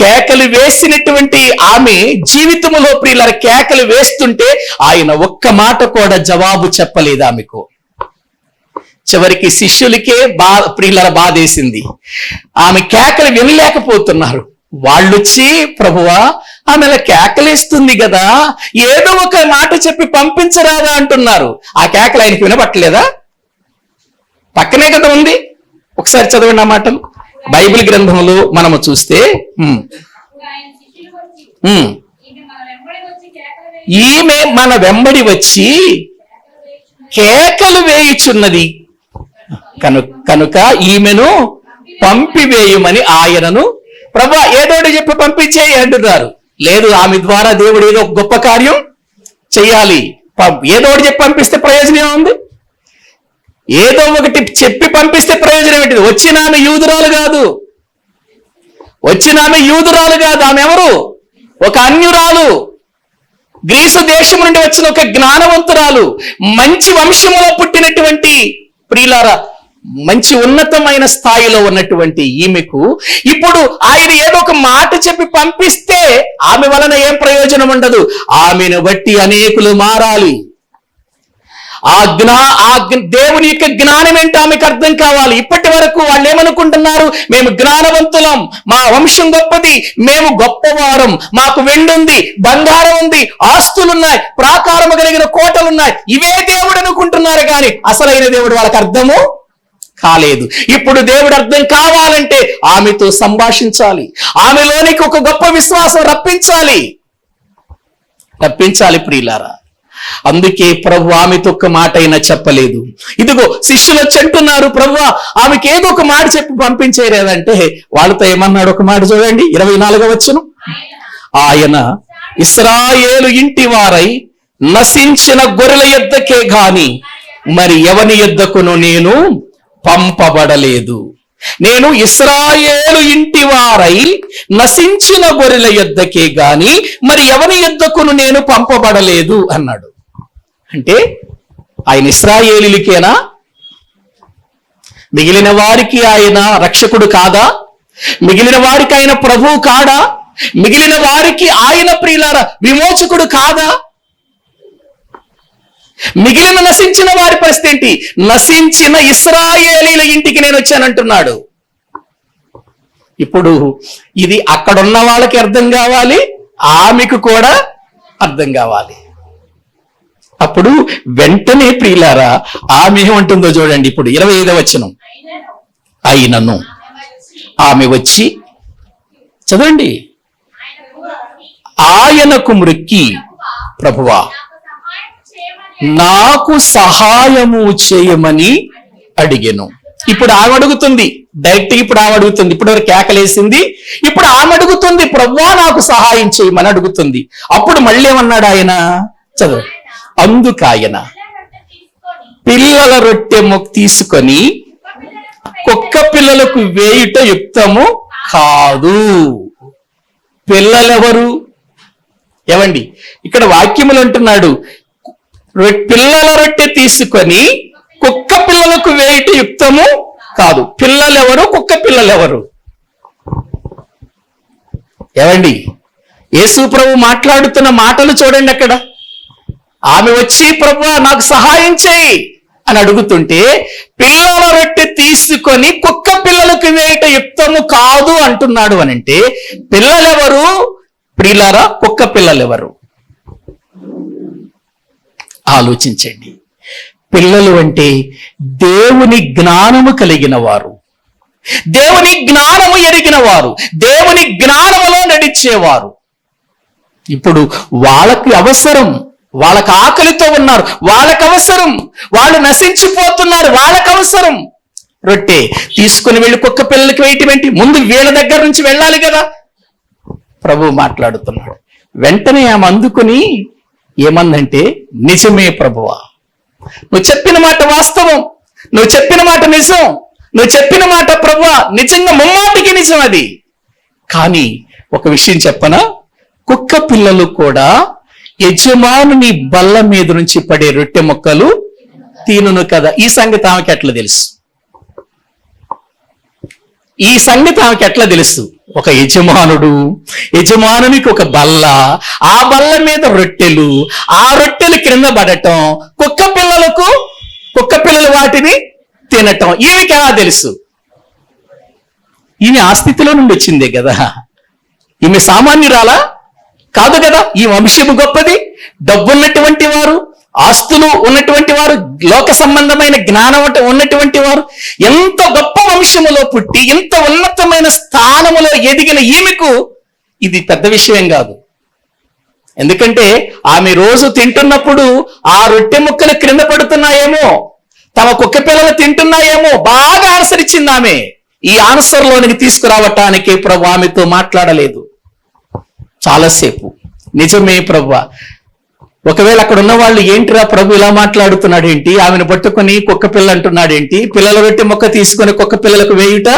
కేకలు వేసినటువంటి ఆమె జీవితంలో ప్రియులారా కేకలు వేస్తుంటే ఆయన ఒక్క మాట కూడా జవాబు చెప్పలేదు ఆమెకు. చివరికి శిష్యులకే ప్రియులారా బాధేసింది. ఆమె కేకలు వినలేకపోతున్నారు. వాళ్ళొచ్చి ప్రభువా ఆమె అలా కేకలేస్తుంది కదా, ఏదో ఒక మాట చెప్పి పంపించరాదా అంటున్నారు. ఆ కేకలు ఆయనకి వినపట్టలేదా? పక్కనే కదా ఉంది. ఒకసారి చదవండి ఆ మాటలు. బైబిల్ గ్రంథంలో మనము చూస్తే ఈమె మన వెంబడి వచ్చి కేకలు వేయుచున్నది కనుక ఈమెను పంపివేయమని ఆయనను ప్రభువా ఏదోటి చెప్పి పంపించేయి అంటున్నారు. లేదు, ఆమె ద్వారా దేవుడు ఏదో గొప్ప కార్యం చెయ్యాలి. ఏదోటి చెప్పి పంపిస్తే ప్రయోజనం ఉంది? ఏదో ఒకటి చెప్పి పంపిస్తే ప్రయోజనం ఏంటిది? వచ్చిన ఆమె యూదురాలు కాదు. ఆమె ఎవరు? ఒక అన్యురాలు, గ్రీసు దేశం నుండి వచ్చిన ఒక జ్ఞానవంతురాలు, మంచి వంశములో పుట్టినటువంటి ప్రియులారా మంచి ఉన్నతమైన స్థాయిలో ఉన్నటువంటి ఈమెకు ఇప్పుడు ఆయన ఏదో ఒక మాట చెప్పి పంపిస్తే ఆమె వలన ఏం ప్రయోజనం ఉండదు. ఆమెను బట్టి అనేకులు మారాలి. దేవుని యొక్క జ్ఞానం ఏంటో ఆమెకు అర్థం కావాలి. ఇప్పటి వరకు వాళ్ళు ఏమనుకుంటున్నారు? మేము జ్ఞానవంతులం, మా వంశం గొప్పది, మేము గొప్పవారం, మాకు వెండి ఉంది, బంగారం ఉంది, ఆస్తులున్నాయి, ప్రాకారము కలిగిన కోటలున్నాయి, ఇవే దేవుడు అనుకుంటున్నారు. కానీ అసలైన దేవుడు వాళ్ళకి అర్థము కాలేదు. ఇప్పుడు దేవుడు అర్థం కావాలంటే ఆమెతో సంభాషించాలి. ఆమెలోనికి ఒక గొప్ప విశ్వాసం రప్పించాలి ప్రియులారా. అందుకే ప్రభు ఆమెతో ఒక్క మాట అయినా చెప్పలేదు. ఇదిగో శిష్యులు వచ్చి అంటున్నారు, ప్రభువా ఆమెకి ఏదో ఒక మాట చెప్పి పంపించేరేదంటే వాళ్ళతో ఏమన్నాడు? ఒక మాట చూడండి, 24వ వచనం. ఆయన ఇశ్రాయేలు ఇంటి వారై నశించిన గొర్రెల యొద్దకే గాని మరి ఎవని యొద్దకును నేను పంపబడలేదు. నేను ఇశ్రాయేలు ఇంటి వారై నశించిన గొర్రెల యొద్దకే గాని మరి ఎవని యొద్దకును నేను పంపబడలేదు అన్నాడు. అంటే ఆయన ఇశ్రాయేలీలకేనా? మిగిలిన వారికి ఆయన రక్షకుడు కాదా? మిగిలిన వారికి ఆయన ప్రభువు కాదా? మిగిలిన వారికి ఆయన ప్రియులార విమోచకుడు కాదా? మిగిలిన నశించిన వారి పరిస్థితి ఏంటి? నశించిన ఇశ్రాయేలీల ఇంటికి నేను వచ్చానంటున్నాడు. ఇప్పుడు ఇది అక్కడున్న వాళ్ళకి అర్థం కావాలి, ఆమెకు కూడా అర్థం కావాలి. అప్పుడు వెంటనే ప్రియులారా ఆమె ఏమంటుందో చూడండి. ఇప్పుడు 25వ వచనం. అయినను ఆమె వచ్చి చదవండి, ఆయనకు మ్రొక్కి ప్రభువా నాకు సహాయము చేయమని అడిగెను. ఇప్పుడు ఆమె అడుగుతుంది డైరెక్ట్. ఇప్పుడు ఆమె అడుగుతుంది. ఇప్పుడు ఎవరు కేకలేసింది? ఇప్పుడు ఆమె అడుగుతుంది, ప్రభువా నాకు సహాయం చేయమని అడుగుతుంది. అప్పుడు మళ్ళీ ఏమన్నాడు ఆయన? చదువు. అందుకాయన పిల్లల రొట్టె తీసుకొని కుక్క పిల్లలకు వేయుట యుక్తము కాదు. పిల్లలెవరు? ఏమండి, ఇక్కడ వాక్యములు అంటున్నాడు, పిల్లల రొట్టె తీసుకొని కుక్క పిల్లలకు వేయట యుక్తము కాదు. పిల్లలెవరు? కుక్క పిల్లలెవరు? ఏవండి, యేసు ప్రభు మాట్లాడుతున్న మాటలు చూడండి. అక్కడ ఆమె వచ్చి, ప్రభువా నాకు సహాయం చేయి అని అడుగుతుంటే, పిల్లల రొట్టె తీసుకొని కుక్క పిల్లలకు వేయట యుక్తము కాదు అంటున్నాడు అనంటే, పిల్లలెవరు ప్రియులారా? కుక్క పిల్లలెవరు? ఆలోచించండి. పిల్లలు అంటే దేవుని జ్ఞానము కలిగిన వారు, దేవుని జ్ఞానము ఎరిగిన వారు, దేవుని జ్ఞానములో నడిచేవారు. ఇప్పుడు వాళ్ళకి అవసరం, వాళ్ళకి ఆకలితో ఉన్నారు, వాళ్ళకి అవసరం, వాళ్ళు నశించిపోతున్నారు, వాళ్ళకి అవసరం. రొట్టె తీసుకుని వెళ్ళి కుక్క పిల్లలకి వేయటం ఏంటి? ముందు వీళ్ళ దగ్గర నుంచి వెళ్ళాలి కదా. ప్రభు మాట్లాడుతున్నాడు. వెంటనే ఆమె అందుకుని ఏమందంటే, నిజమే ప్రభువా, నువ్వు చెప్పిన మాట వాస్తవం, నువ్వు చెప్పిన మాట నిజం, నువ్వు చెప్పిన మాట ప్రభువా నిజంగా ముమ్మాటికి నిజం అది. కానీ ఒక విషయం చెప్పనా, కుక్క పిల్లలు కూడా యజమానుని బల్ల మీద నుంచి పడే రొట్టె ముక్కలు తినును కదా. ఈ సంగతి ఆమెకి ఎట్లా తెలుసు? ఈ సంగతి ఆమెకి ఎట్లా తెలుసు? ఒక యజమానునికి ఒక బల్ల, ఆ బల్ల మీద రొట్టెలు, ఆ రొట్టెలు క్రింద పడటం, కుక్క పిల్లలు వాటిని తినటం. ఈమెకి ఎలా తెలుసు? ఈమె ఆ స్థితిలో నుండి వచ్చిందే కదా. ఈమె సామాన్యురాలా కాదు కదా. ఈ వంశము గొప్పది, డబ్బున్నటువంటి వారు, ఆస్తులు ఉన్నటువంటి వారు, లోక సంబంధమైన జ్ఞానం ఉన్నటువంటి వారు, ఎంత గొప్ప వంశములో పుట్టి ఎంత ఉన్నతమైన స్థానములో ఎదిగిన ఈమెకు ఇది పెద్ద విషయం కాదు. ఎందుకంటే ఆమె రోజు తింటున్నప్పుడు ఆ రొట్టె ముక్కలు క్రింద పడుతున్నాయేమో, తమ కుక్క పిల్లలు తింటున్నాయేమో, బాగా ఆన్సర్ ఇచ్చింది ఆమె. ఈ ఆన్సర్లోనికి తీసుకురావటానికి ప్రభు ఆమెతో మాట్లాడలేదు చాలాసేపు. నిజమే ప్రభువా, ఒకవేళ అక్కడ ఉన్న వాళ్ళు ఏంటిరా ప్రభు ఇలా మాట్లాడుతున్నాడు ఏంటి, ఆమెను పట్టుకొని కుక్క పిల్ల అంటున్నాడేంటి, పిల్లల రొట్టె మొక్క తీసుకొని కుక్క పిల్లలకు వేయుట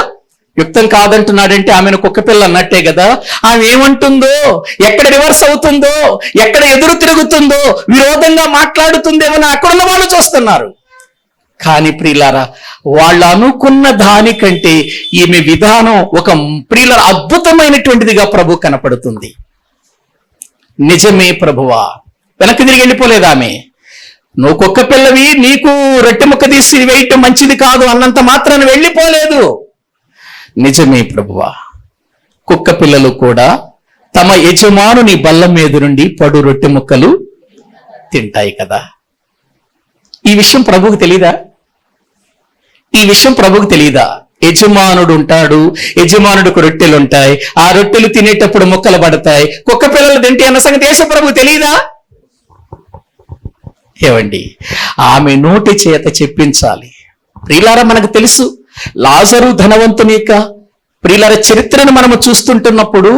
యుక్తం కాదంటున్నాడంటే ఆమెను కుక్క పిల్ల అన్నట్టే కదా. ఆమె ఏమంటుందో, ఎక్కడ రివర్స్ అవుతుందో, ఎక్కడ ఎదురు తిరుగుతుందో, విరోధంగా మాట్లాడుతుందేమో అక్కడున్న వాళ్ళు చూస్తున్నారు. కానీ ప్రియులారా, వాళ్ళు అనుకున్న దానికంటే ఈమె విధానం ఒక ప్రియులారా అద్భుతమైనటువంటిదిగా ప్రభు కనపడుతుంది. నిజమే ప్రభువా, వెనక్కి తిరిగి వెళ్ళిపోలేదు ఆమె. నువ్వు కుక్క పిల్లవి, నీకు రొట్టె ముక్క తీసి వేయటం మంచిది కాదు అన్నంత మాత్రాన్ని వెళ్ళిపోలేదు. నిజమే ప్రభువా, కుక్క పిల్లలు కూడా తమ యజమానుని బల్ల మీద నుండి పడు రొట్టె ముక్కలు తింటాయి కదా. ఈ విషయం ప్రభువుకు తెలీదా? ఈ విషయం ప్రభువుకు తెలీదా? యజమానుడు ఉంటాడు, యజమానుడికి రొట్టెలు ఉంటాయి, ఆ రొట్టెలు తినేటప్పుడు ముక్కలు పడతాయి, కుక్క పిల్లలు తింటే అన్న సంగతి యేసు ప్రభువుకు తెలీదా? ఏవండి, ఆమె నోటి చేత చెప్పించాలి. ప్రియులారా, మనకు తెలుసు లాజరు ధనవంతుని యొక్క ప్రియులార చరిత్రను మనము చూస్తుంటున్నప్పుడు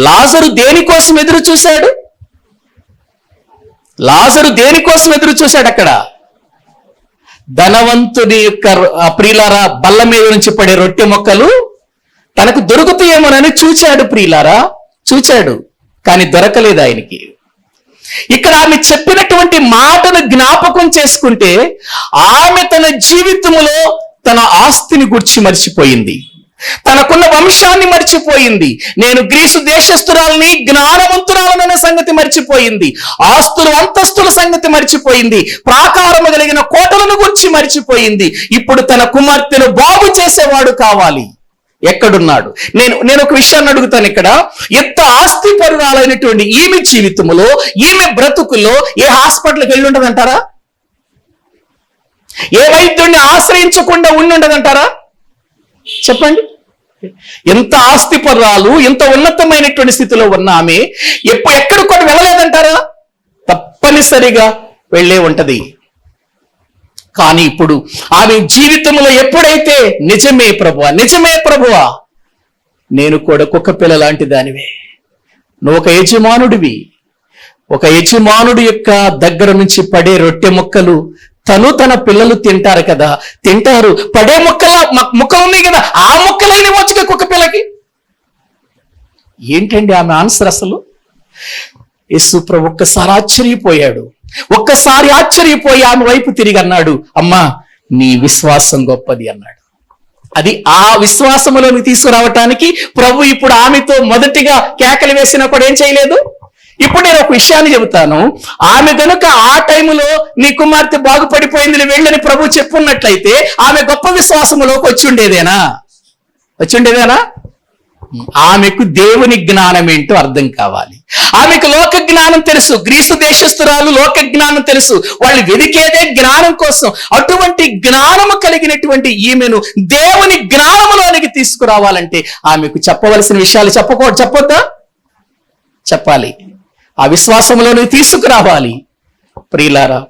లాజరు దేనికోసం ఎదురు చూశాడు? లాజరు దేనికోసం ఎదురు చూశాడు? అక్కడ ధనవంతుని యొక్క ప్రియులారా బల్ల మీద నుంచి పడే రొట్టె మొక్కలు తనకు దొరుకుతాయేమోనని చూచాడు. ప్రియులారా చూచాడు, కానీ దొరకలేదు ఆయనకి. ఇక్కడ ఆమె చెప్పినటువంటి మాటను జ్ఞాపకం చేసుకుంటే ఆమె తన జీవితంలో తన ఆస్తిని గురించి మర్చిపోయింది, తనకున్న వంశాన్ని మర్చిపోయింది. నేను గ్రీసు దేశస్తురాలని, జ్ఞానవంతురాలనైన సంగతి మర్చిపోయింది, ఆస్తులు అంతస్తుల సంగతి మర్చిపోయింది, ప్రాకారము కలిగిన కోటలను గురించి మర్చిపోయింది. ఇప్పుడు తన కుమార్తెను బాగు చేసేవాడు కావాలి. ఎక్కడున్నాడు? నేను ఒక విషయాన్ని అడుగుతాను. ఇక్కడ ఎంత ఆస్తి పరురాలైనటువంటి ఈమె జీవితంలో, ఈమె బ్రతుకుల్లో ఏ హాస్పిటల్కి వెళ్ళి ఉండదంటారా? ఏ వైద్యుడిని ఆశ్రయించకుండా ఉండి ఉండదంటారా? చెప్పండి. ఎంత ఆస్తి పరురాలు, ఎంత ఉన్నతమైనటువంటి స్థితిలో ఉన్న ఆమె ఎక్కడ కూడా వెళ్ళలేదంటారా? తప్పనిసరిగా వెళ్ళే ఉంటది. కానీ ఇప్పుడు ఆమె జీవితంలో ఎప్పుడైతే నిజమే ప్రభువా, నిజమే ప్రభువా, నేను కూడా కుక్క పిల్ల లాంటి దానివే, నువ్వు ఒక యజమానుడివి, ఒక యజమానుడి యొక్క దగ్గర నుంచి పడే రొట్టె ముక్కలు తన పిల్లలు తింటారు కదా, తింటారు. పడే ముక్కలు ఉన్నాయి కదా, ఆ ముక్కలైన వచ్చుగా కుక్క పిల్లకి. ఏంటండి ఆమె ఆన్సర్? అసలు యేసు ప్రభు ఒక్కసారి ఆశ్చర్యపోయాడు. ఒక్కసారి ఆశ్చర్యపోయి ఆమె వైపు తిరిగి అన్నాడు, అమ్మా నీ విశ్వాసం గొప్పది అన్నాడు. అది ఆ విశ్వాసములోకి తీసుకురావటానికి ప్రభు ఇప్పుడు ఆమెతో మొదటిగా కేకలు వేసినప్పుడు ఏం చేయలేదు. ఇప్పుడు నేను ఒక విషయాన్ని చెబుతాను. ఆమె గనుక ఆ టైంలో నీ కుమార్తె బాగుపడిపోయింది వెళ్ళని ప్రభు చెప్పున్నట్లయితే ఆమె గొప్ప విశ్వాసములోకి వచ్చి ఉండేదేనా? ఆమెకు దేవుని జ్ఞానం ఏంటో అర్థం కావాలి. ఆమెకు లోక జ్ఞానం తెలుసు, గ్రీసు దేశస్తురాలు లోక జ్ఞానం తెలుసు, వాళ్ళు వెదికేదే జ్ఞానం కోసం. అటువంటి జ్ఞానము కలిగినటువంటి ఈమెను దేవుని జ్ఞానములోనికి తీసుకురావాలంటే ఆమెకు చెప్పవలసిన విషయాలు చెప్పొద్దా? చెప్పాలి. ఆ విశ్వాసంలోనికి తీసుకురావాలి. ప్రియులారా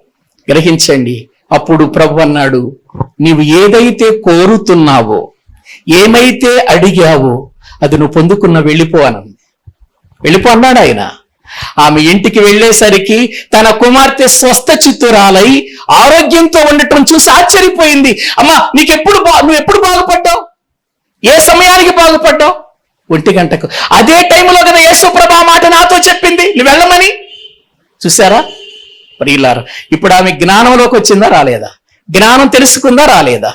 గ్రహించండి. అప్పుడు ప్రభు అన్నాడు, నీవు ఏదైతే కోరుతున్నావో, ఏమైతే అడిగావో అది నువ్వు పొందుకున్న వెళ్ళిపో అన్నాడు ఆయన. ఆమె ఇంటికి వెళ్ళేసరికి తన కుమార్తె స్వస్థ చిత్తురాలై ఆరోగ్యంతో ఉండటం చూసి ఆశ్చర్యపోయింది. అమ్మా నువ్వు ఎప్పుడు బాగుపడ్డావు? ఏ సమయానికి బాగుపడ్డావు? 1 గంటకు. అదే టైంలో కదా యేసుప్రభు మాట నాతో చెప్పింది, నువ్వు వెళ్ళమని. చూసారా ప్రియులారా? ఇప్పుడు ఆమె జ్ఞానంలోకి వచ్చిందా రాలేదా? జ్ఞానం తెలుసుకుందా రాలేదా?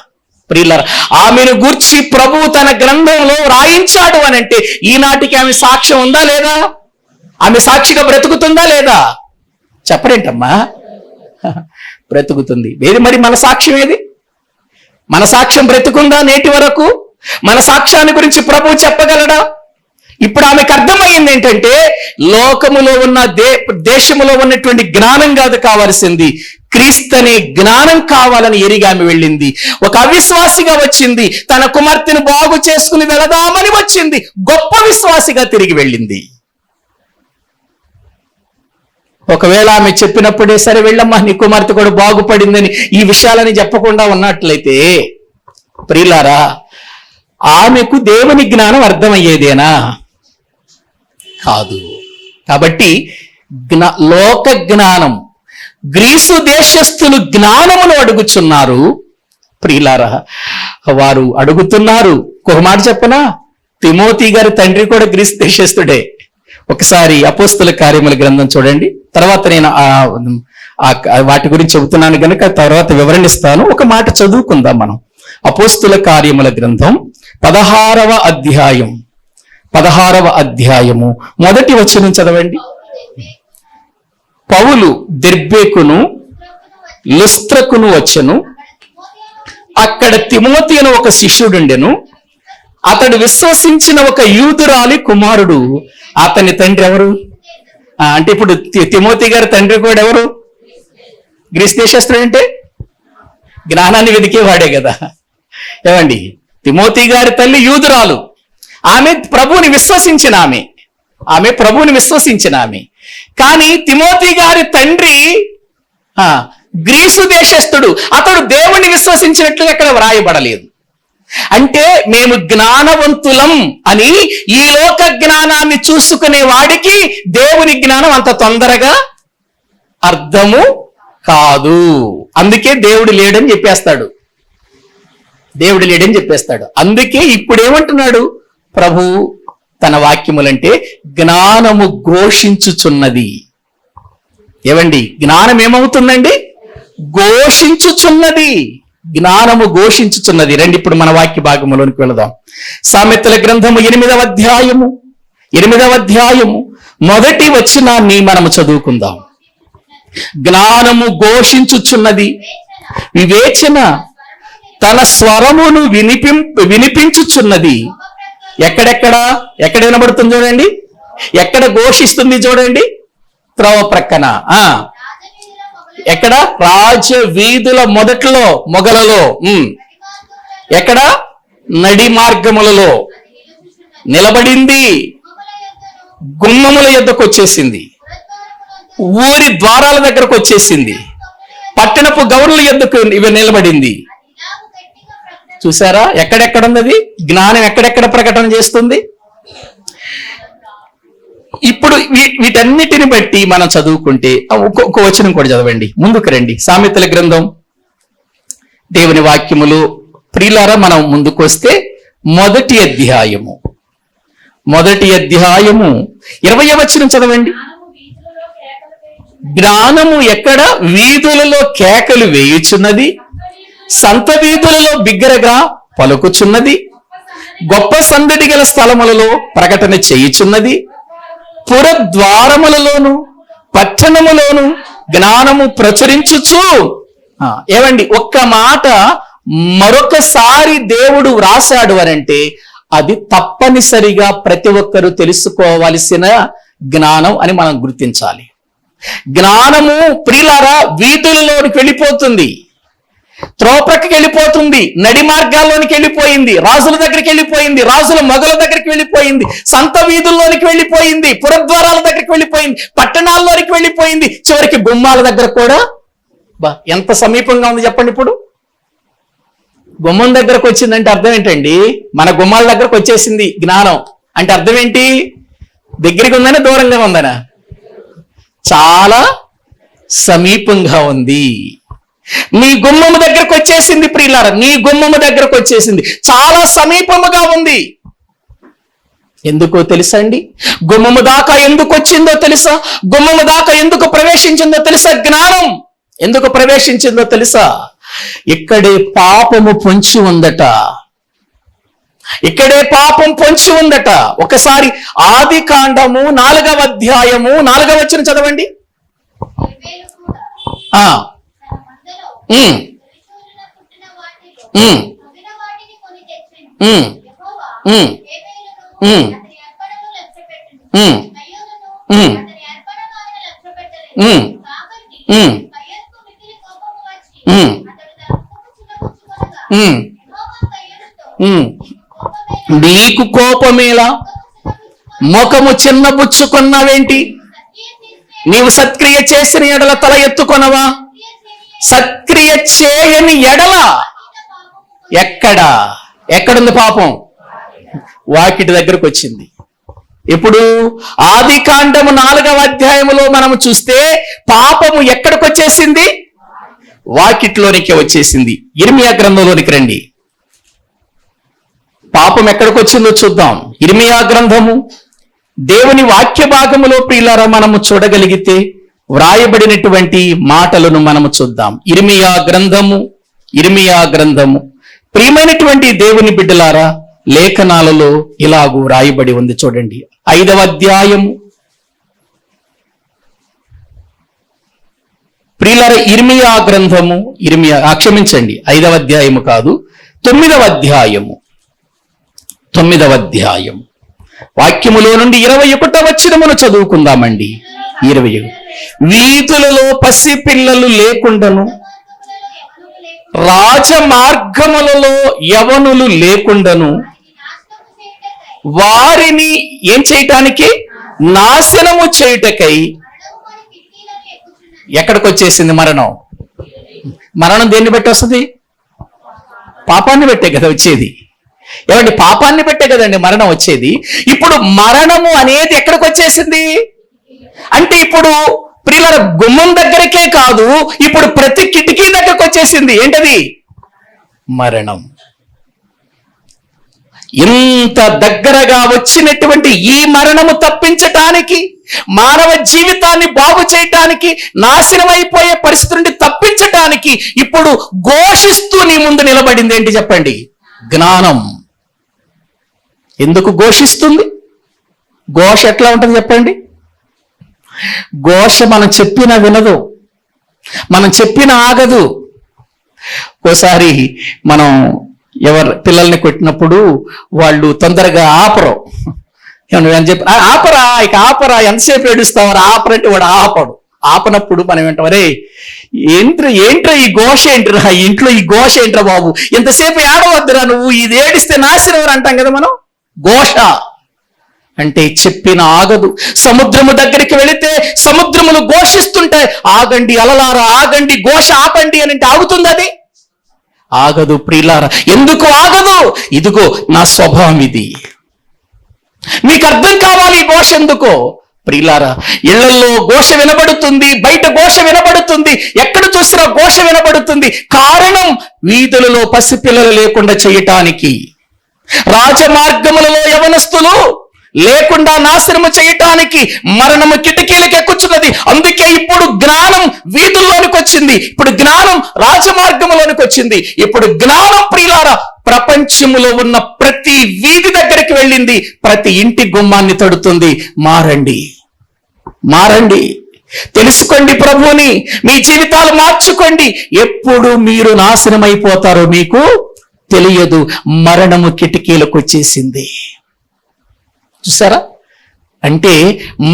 ప్రియులారా, ఆమెను గూర్చి ప్రభువు తన గ్రంథంలో రాయించాడు అనంటే ఈనాటికి ఆమె సాక్ష్యం ఉందా లేదా? ఆమె సాక్షిగా బ్రతుకుతుందా లేదా? చెప్పరేంటమ్మా? బ్రతుకుతుంది. మరి మన సాక్ష్యం ఏది? మన సాక్ష్యం బ్రతుకుందా నేటి వరకు? మన సాక్ష్యాన్ని గురించి ప్రభువు చెప్పగలడా? ఇప్పుడు ఆమెకు అర్థమైంది ఏంటంటే లోకములో ఉన్న దేశములో ఉన్నటువంటి జ్ఞానం కాదు కావాల్సింది, క్రీస్తనే జ్ఞానం కావాలని ఎరిగి ఆమె వెళ్ళింది. ఒక అవిశ్వాసిగా వచ్చింది, తన కుమార్తెను బాగు చేసుకుని వెళదామని వచ్చింది, గొప్ప విశ్వాసిగా తిరిగి వెళ్ళింది. ఒకవేళ ఆమె చెప్పినప్పుడే సరే వెళ్ళమ్మా నీ కుమార్తె కూడా బాగుపడిందని ఈ విషయాలని చెప్పకుండా ఉన్నట్లయితే ప్రియులారా ఆమెకు దేవుని జ్ఞానం అర్థమయ్యేదేనా? కాదు. కాబట్టి లోక జ్ఞానం, గ్రీసు దేశస్థులు జ్ఞానమును అడుగుచున్నారు. ప్రియులారా వారు అడుగుతున్నారు. ఒక మాట చెప్పనా, తిమోతి గారి తండ్రి కూడా గ్రీసు దేశస్థుడే. ఒకసారి అపోస్తుల కార్యముల గ్రంథం చూడండి. తర్వాత నేను వాటి గురించి చెబుతున్నాను కనుక తర్వాత వివరణిస్తాను. ఒక మాట చదువుకుందాం మనం. అపోస్తుల కార్యముల గ్రంథం 16వ అధ్యాయము 1వ వచనం చదవండి. పౌలు దెర్బేకును లుస్త్రకును వచ్చెను. అక్కడ తిమోతి అని ఒక శిష్యుడుండెను. అతడు విశ్వసించిన ఒక యూదురాలి కుమారుడు. అతని తండ్రి ఎవరు? అంటే ఇప్పుడు తిమోతి గారి తండ్రి కూడా ఎవరు? గ్రీస్ దేశస్తుడు. అంటే జ్ఞానాన్ని వెదికేవాడే కదా. ఏమండి, తిమోతి గారి తల్లి యూదురాలు, ఆమె ప్రభువుని విశ్వసించిన ఆమె. కానీ తిమోతి గారి తండ్రి గ్రీసు దేశస్థుడు. అతడు దేవుణ్ణి విశ్వసించినట్లుగా అక్కడ వ్రాయబడలేదు. అంటే మేము జ్ఞానవంతులం అని ఈ లోక జ్ఞానాన్ని చూసుకునే వాడికి దేవుని జ్ఞానం అంత తొందరగా అర్థము కాదు. అందుకే దేవుడు లేడని చెప్పేస్తాడు. అందుకే ఇప్పుడు ఏమంటున్నాడు ప్రభు తన వాక్యములంటే జ్ఞానము ఘోషించుచున్నది. ఏవండి, జ్ఞానం ఏమవుతుందండి? ఘోషించుచున్నది. జ్ఞానము ఘోషించుచున్నది. రండి ఇప్పుడు మన వాక్య భాగములోనికి వెళదాం. సామెతల గ్రంథము 8వ అధ్యాయము 1వ వచనాన్ని మనము చదువుకుందాం. జ్ఞానము ఘోషించుచున్నది, వివేచన తన స్వరమును వినిపించుచున్నది. ఎక్కడ వినబడుతుంది చూడండి, ఎక్కడ ఘోషిస్తుంది చూడండి. త్రోవ ప్రక్కన. ఎక్కడ? రాజ వీధుల మొగలలో. ఎక్కడ? నడి మార్గములలో నిలబడింది. గుమ్మముల యొద్దకు వచ్చేసింది. ఊరి ద్వారాల దగ్గరకు వచ్చేసింది. పట్టణపు గౌరుల యొద్దకు ఇవి నిలబడింది. చూసారా ఎక్కడెక్కడున్నది జ్ఞానం? ఎక్కడెక్కడ ప్రకటన చేస్తుంది? ఇప్పుడు వీటన్నిటిని బట్టి మనం చదువుకుంటే ఒక్కొక్క వచనం కూడా చదవండి. ముందుకు రండి. సామెతల గ్రంథం దేవుని వాక్యములు ప్రియులారా మనం ముందుకు వస్తే 1వ అధ్యాయము 20వ వచనం చదవండి. జ్ఞానము ఎక్కడ? వీధులలో కేకలు వేయుచున్నది, సంత వీధులలో బిగ్గరగా పలుకుచున్నది, గొప్ప సందడి గల స్థలములలో ప్రకటన చేయుచున్నది, పురద్వారములలోను పట్టణములోను జ్ఞానము ప్రచురించుచు. ఏమండి, ఒక్క మాట మరొకసారి దేవుడు వ్రాసాడు అనంటే అది తప్పనిసరిగా ప్రతి ఒక్కరూ తెలుసుకోవలసిన జ్ఞానం అని మనం గుర్తించాలి. జ్ఞానము ప్రియులారా వీధులలోనికి వెళ్ళిపోతుంది, త్రోప్రక్కకి వెళ్ళిపోతుంది, నడి మార్గాల్లోనికి వెళ్ళిపోయింది, రాజుల దగ్గరికి వెళ్ళిపోయింది, రాజుల మొగల దగ్గరికి వెళ్ళిపోయింది, సంత వీధుల్లోనికి వెళ్ళిపోయింది, పురద్వారాల దగ్గరికి వెళ్ళిపోయింది, పట్టణాల్లోనికి వెళ్ళిపోయింది, చివరికి గుమ్మాల దగ్గర కూడా. ఎంత సమీపంగా ఉంది చెప్పండి. ఇప్పుడు గుమ్మం దగ్గరకు వచ్చిందంటే అర్థం ఏంటండి? మన గుమ్మాల దగ్గరకు వచ్చేసింది జ్ఞానం అంటే అర్థం ఏంటి? దగ్గరికి ఉందనా దూరంగా ఉందనా? చాలా సమీపంగా ఉంది. నీ గుమ్మము దగ్గరకు వచ్చేసింది ప్రియులారా, నీ గుమ్మము దగ్గరకు వచ్చేసింది, చాలా సమీపముగా ఉంది. ఎందుకో తెలుసా అండి? గుమ్మము దాకా ఎందుకు వచ్చిందో తెలుసా? గుమ్మము దాకా ఎందుకు ప్రవేశించిందో తెలుసా? జ్ఞానం ఎందుకు ప్రవేశించిందో తెలుసా? ఇక్కడే పాపము పొంచి ఉందట, ఇక్కడే పాపం పొంచి ఉందట. ఒకసారి ఆదికాండము 4వ అధ్యాయము 4వ వచనం చదవండి. నీకు కోపమేలా, ముఖము చిన్నబుచ్చుకున్నావేంటి? నీవు సత్క్రియ చేసిన ఎడల తల ఎత్తుకొనవా? సత్క్రియ చేయని ఎడల ఎక్కడుంది పాపం? వాకిటి దగ్గరకు వచ్చింది. ఇప్పుడు ఆదికాండము 4వ అధ్యాయములో మనము చూస్తే పాపము ఎక్కడికి వచ్చేసింది? వాకిట్లోనికి వచ్చేసింది. ఇర్మియా గ్రంథంలోనికి రండి. పాపం ఎక్కడికి వచ్చిందో చూద్దాం. ఇర్మియా గ్రంథము దేవుని వాక్య భాగములో ప్రియులారా మనము చూడగలిగితే వ్రాయబడినటువంటి మాటలను మనము చూద్దాం. ఇర్మియా గ్రంథము ప్రియమైనటువంటి దేవుని బిడ్డలారా, లేఖనాలలో ఇలాగూ వ్రాయబడి ఉంది. చూడండి 5వ అధ్యాయము ప్రియులారా, ఇర్మియా గ్రంథము, క్షమించండి 5వ అధ్యాయము కాదు, 9వ అధ్యాయము వాక్యములో నుండి 21వ వచనమును చదువుకుందామండి. 20 వీధులలో పసిపిల్లలు లేకుండాను, రాజమార్గములలో యవనులు లేకుండాను వారిని ఏం చేయటానికి? నాశనము చేయుటకై. ఎక్కడికి వచ్చేసింది మరణం? మరణం దేన్ని బట్టి వస్తుంది? పాపాన్ని బట్టే కదా వచ్చేది. ఏమండి, పాపాన్ని బట్టే కదండి మరణం వచ్చేది. ఇప్పుడు మరణము అనేది ఎక్కడికి వచ్చేసింది అంటే ఇప్పుడు ప్రియుల గుమ్మం దగ్గరకే కాదు, ఇప్పుడు ప్రతి కిటికీ దగ్గరకు వచ్చేసింది. ఏంటది? మరణం. ఇంత దగ్గరగా వచ్చినటువంటి ఈ మరణము తప్పించటానికి, మానవ జీవితాన్ని బాగు చేయటానికి, నాశనమైపోయే పరిస్థితి నుండి తప్పించటానికి ఇప్పుడు ఘోషిస్తూ నీ ముందు నిలబడింది ఏంటి చెప్పండి? జ్ఞానం. ఎందుకు ఘోషిస్తుంది? ఘోష ఎట్లా ఉంటుంది చెప్పండి? ఘోష మనం చెప్పిన వినదు, మనం చెప్పిన ఆగదు. ఓసారి మనం పిల్లల్ని కొట్టినప్పుడు వాళ్ళు తొందరగా ఆపరు. ఏమని చెప్పి ఆపరా ఎంతసేపు ఏడుస్తావారు, ఆపరంటే వాడు ఆపనప్పుడు మనం ఏంటవరే ఏంట్రా ఈ ఘోష ఏంటిరా, ఇంట్లో ఈ ఘోష ఏంట్రా బాబు, ఎంతసేపు ఏడవద్దురా నువ్వు, ఇది ఏడిస్తే నాశనం అంటాం కదా మనం. ఘోష అంటే చెప్పిన ఆగదు. సముద్రము దగ్గరికి వెళితే సముద్రములు ఘోషిస్తుంటాయి, ఆగండి అలలారా, ఆగండి, ఘోష ఆపండి అని అంటే ఆగుతుంది? అది ఆగదు ప్రియులారా. ఎందుకు ఆగదు? ఇదిగో నా స్వభావం ఇది. మీకు అర్థం కావాలి ఈ ఘోష ఎందుకో ప్రియులారా. ఇళ్లలో ఘోష వినబడుతుంది, బయట ఘోష వినబడుతుంది, ఎక్కడ చూసినా ఘోష వినబడుతుంది. కారణం వీధులలో పసిపిల్లలు లేకుండా చేయటానికి, రాజమార్గములలో యవనస్తులు లేకుండా నాశనము చేయటానికి మరణము కిటికీలకు ఎక్కుచున్నది. అందుకే ఇప్పుడు జ్ఞానం వీధుల్లోనికి వచ్చింది, ఇప్పుడు జ్ఞానం రాజమార్గంలోనికి వచ్చింది, ఇప్పుడు జ్ఞానం ప్రియులారా ప్రపంచములో ఉన్న ప్రతి వీధి దగ్గరికి వెళ్ళింది, ప్రతి ఇంటి గుమ్మాన్ని తడుతుంది. మారండి, మారండి, తెలుసుకోండి ప్రభువుని, మీ జీవితాలు మార్చుకోండి. ఎప్పుడు మీరు నాశనమైపోతారో మీకు తెలియదు. మరణము కిటికీలకు వచ్చేసింది. చూసారా? అంటే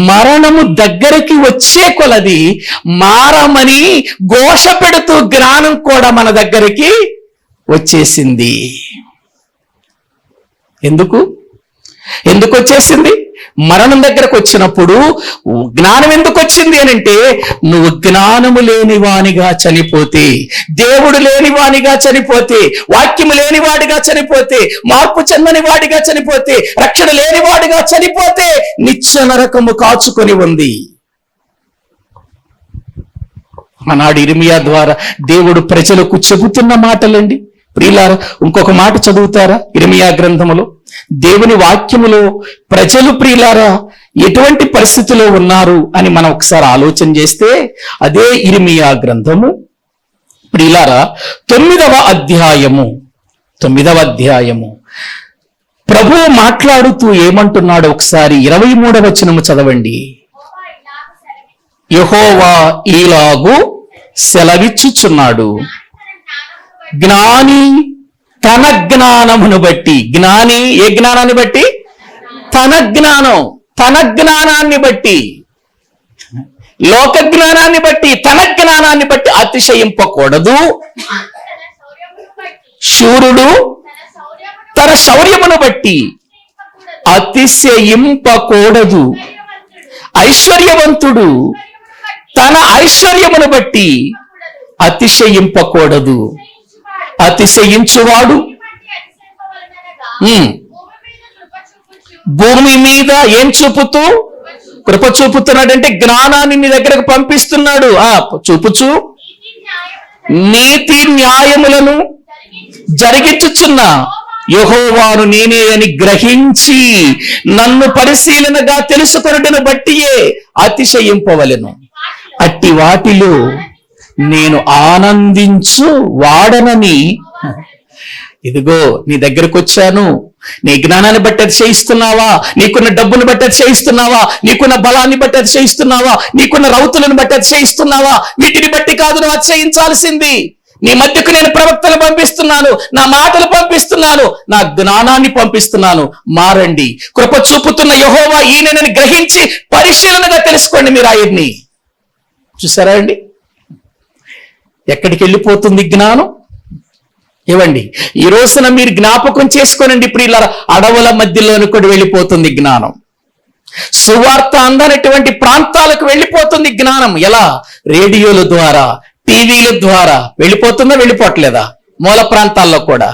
మరణము దగ్గరికి వచ్చే కొలది మారమని ఘోష పెడుతూ జ్ఞానం కూడా మన దగ్గరికి వచ్చేసింది. ఎందుకు వచ్చేసింది? మరణం దగ్గరకు వచ్చినప్పుడు జ్ఞానం ఎందుకు వచ్చింది అని అంటే, నువ్వు జ్ఞానము లేనివానిగా చనిపోతే, దేవుడు లేనివానిగా చనిపోతే, వాక్యము లేనివాడిగా చనిపోతే, మార్పు చెందని వాడిగా చనిపోతే, రక్షణ లేనివాడిగా చనిపోతే నిత్య నరకము కాచుకొని ఉంది. ఆనాడు ఇర్మియా ద్వారా దేవుడు ప్రజలకు చెబుతున్న మాటలండి. ప్రియులారా, ఇంకొక మాట చదువుతారా? ఇర్మియా గ్రంథములో, దేవుని వాక్యములో ప్రజలు ప్రియులారా ఎటువంటి పరిస్థితిలో ఉన్నారు అని మనం ఒకసారి ఆలోచన చేస్తే, అదే ఇర్మియా గ్రంథము ప్రియులారా 9వ అధ్యాయము ప్రభువు మాట్లాడుతూ ఏమంటున్నాడు ఒకసారి 23వ వచనము చదవండి. యెహోవా ఈలాగు సెలవిచ్చుచున్నాడు, జ్ఞాని తన జ్ఞానమును బట్టి, జ్ఞాని ఏ జ్ఞానాన్ని బట్టి? తన జ్ఞానాన్ని బట్టి, లోక జ్ఞానాన్ని బట్టి, తన జ్ఞానాన్ని బట్టి అతిశయింపకూడదు. శూరుడు తన శౌర్యమును బట్టి అతిశయింపకూడదు. ఐశ్వర్యవంతుడు తన ఐశ్వర్యమును బట్టి అతిశయింపకూడదు. అతిశయించువాడు భూమి మీద ఏం చూపుతూ? కృప చూపుతున్నాడంటే జ్ఞానాన్ని నీ దగ్గరకు పంపిస్తున్నాడు. చూపుచు నీతి న్యాయములను జరిగించుచున్న యెహోవాను నేనే అని గ్రహించి నన్ను పరిశీలనగా తెలుసుకొనుటను బట్టియే అతిశయింపవలెను. అట్టి వాటిలో నేను ఆనందించు వాడనని. ఇదిగో నీ దగ్గరకు వచ్చాను, నీ జ్ఞానాన్ని బట్టి అతిశయిస్తున్నావా? నీకున్న డబ్బును బట్టి అతిశయిస్తున్నావా? నీకున్న బలాన్ని బట్టి అతిశయిస్తున్నావా? నీకున్న రౌతులను బట్టి అతిశయిస్తున్నావా? వీటిని బట్టి కాదు నువ్వు అతిశయించాల్సింది. నీ మధ్యకు నేను ప్రవక్తలు పంపిస్తున్నాను, నా మాటలు పంపిస్తున్నాను, నా జ్ఞానాన్ని పంపిస్తున్నాను. మారండి, కృప చూపుతున్న యెహోవా ఈయనని గ్రహించి పరిశీలనగా తెలుసుకోండి మీరు ఆయన్ని. చూసారా అండి ఎక్కడికి వెళ్ళిపోతుంది జ్ఞానం? ఏవండి, ఈ రోజున మీరు జ్ఞాపకం చేసుకోనండి, ఇప్పుడు ఇలా అడవుల మధ్యలోని కూడా వెళ్ళిపోతుంది జ్ఞానం. సువార్త అందనటువంటి ప్రాంతాలకు వెళ్ళిపోతుంది జ్ఞానం. ఎలా? రేడియోల ద్వారా, టీవీల ద్వారా వెళ్ళిపోతుందా? వెళ్ళిపోవట్లేదా? మూల ప్రాంతాల్లో కూడా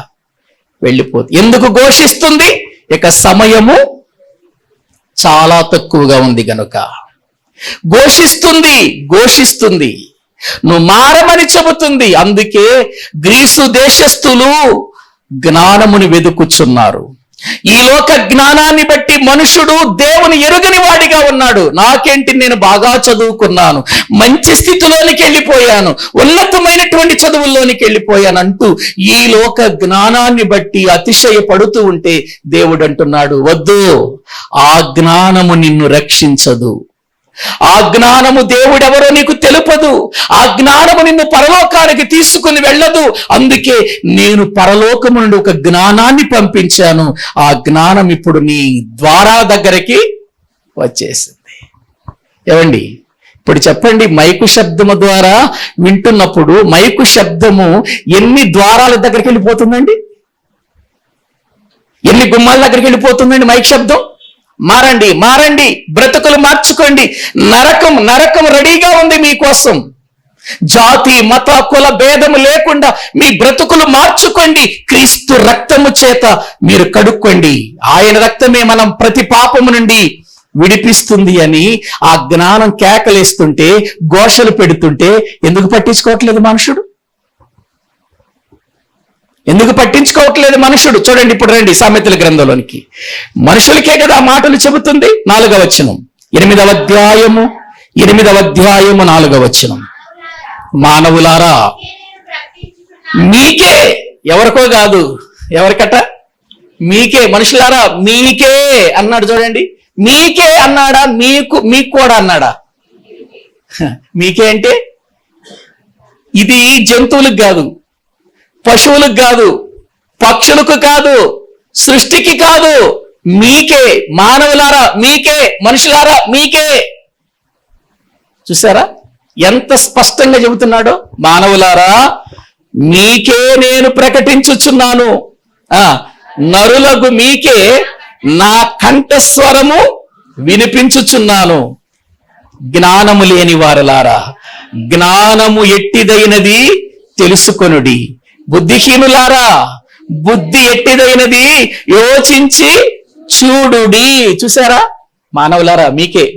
వెళ్ళిపోతుంది. ఎందుకు ఘోషిస్తుంది? ఇక సమయము చాలా తక్కువగా ఉంది గనుక ఘోషిస్తుంది. నువ్వు మారమని చెబుతుంది. అందుకే గ్రీసు దేశస్థులు జ్ఞానముని వెదుకుచున్నారు. ఈ లోక జ్ఞానాన్ని బట్టి మనుషుడు దేవుని ఎరుగని వాడిగా ఉన్నాడు. నాకేంటి, నేను బాగా చదువుకున్నాను, మంచి స్థితిలోనికి వెళ్ళిపోయాను, ఉన్నతమైనటువంటి చదువుల్లోనికి వెళ్ళిపోయాను అంటూ ఈ లోక జ్ఞానాన్ని బట్టి అతిశయపడుతూ ఉంటే దేవుడు అంటున్నాడు, వద్దు, ఆ జ్ఞానము నిన్ను రక్షించదు. ఆ జ్ఞానము దేవుడెవరో నీకు తెలుపదు. ఆ జ్ఞానము నిన్ను పరలోకానికి తీసుకుని వెళ్ళదు. అందుకే నేను పరలోకము నుండి ఒక జ్ఞానాన్ని పంపించాను. ఆ జ్ఞానం ఇప్పుడు నీ ద్వారాల దగ్గరికి వచ్చేసింది. ఏవండి, ఇప్పుడు చెప్పండి, మైకు శబ్దము ద్వారా వింటున్నప్పుడు మైకు శబ్దము ఎన్ని ద్వారాల దగ్గరికి వెళ్ళిపోతుందండి? ఎన్ని గుమ్మాల దగ్గరికి వెళ్ళిపోతుందండి మైక్ శబ్దం? మారండి, బ్రతుకులు మార్చుకోండి. నరకం రెడీగా ఉంది మీకోసం. జాతి మత కుల భేదము లేకుండా మీ బ్రతుకులు మార్చుకోండి. క్రీస్తు రక్తము చేత మీరు కడుక్కోండి. ఆయన రక్తమే మనం ప్రతి పాపము నుండి విడిపిస్తుంది అని ఆ జ్ఞానం కేకలేస్తుంటే, ఘోషలు పెడుతుంటే ఎందుకు పట్టించుకోవట్లేదు మనుషుడు? ఎందుకు పట్టించుకోవట్లేదు మనుషుడు? చూడండి, ఇప్పుడు రండి సామెతల గ్రంథంలోనికి. మనుషులకే కదా ఆ మాటలు చెబుతుంది. 4వ వచనం, 8వ అధ్యాయము 4వ వచనం. మానవులారా మీకే, ఎవరికో కాదు, ఎవరికట? మీకే. మనుషులారా మీకే అన్నాడు. చూడండి, మీకే అన్నాడా? మీకు కూడా అన్నాడా? మీకే అంటే ఇది జంతువులకు కాదు, పశువులకు కాదు, పక్షులకు కాదు, సృష్టికి కాదు, మీకే. మానవులారా మీకే, మనుషులారా మీకే. చూసారా ఎంత స్పష్టంగా చెబుతున్నాడో? మానవులారా మీకే నేను ప్రకటించుచున్నాను, నరులకు మీకే నా కంఠస్వరము వినిపించుచున్నాను. జ్ఞానము లేని వారలారా జ్ఞానము ఎట్టిదైనది తెలుసుకొనుడి. బుద్ధిహీనులారా బుద్ధి ఎట్టిదైనది యోచించి చూడుడి. చూసారా, మానవులారా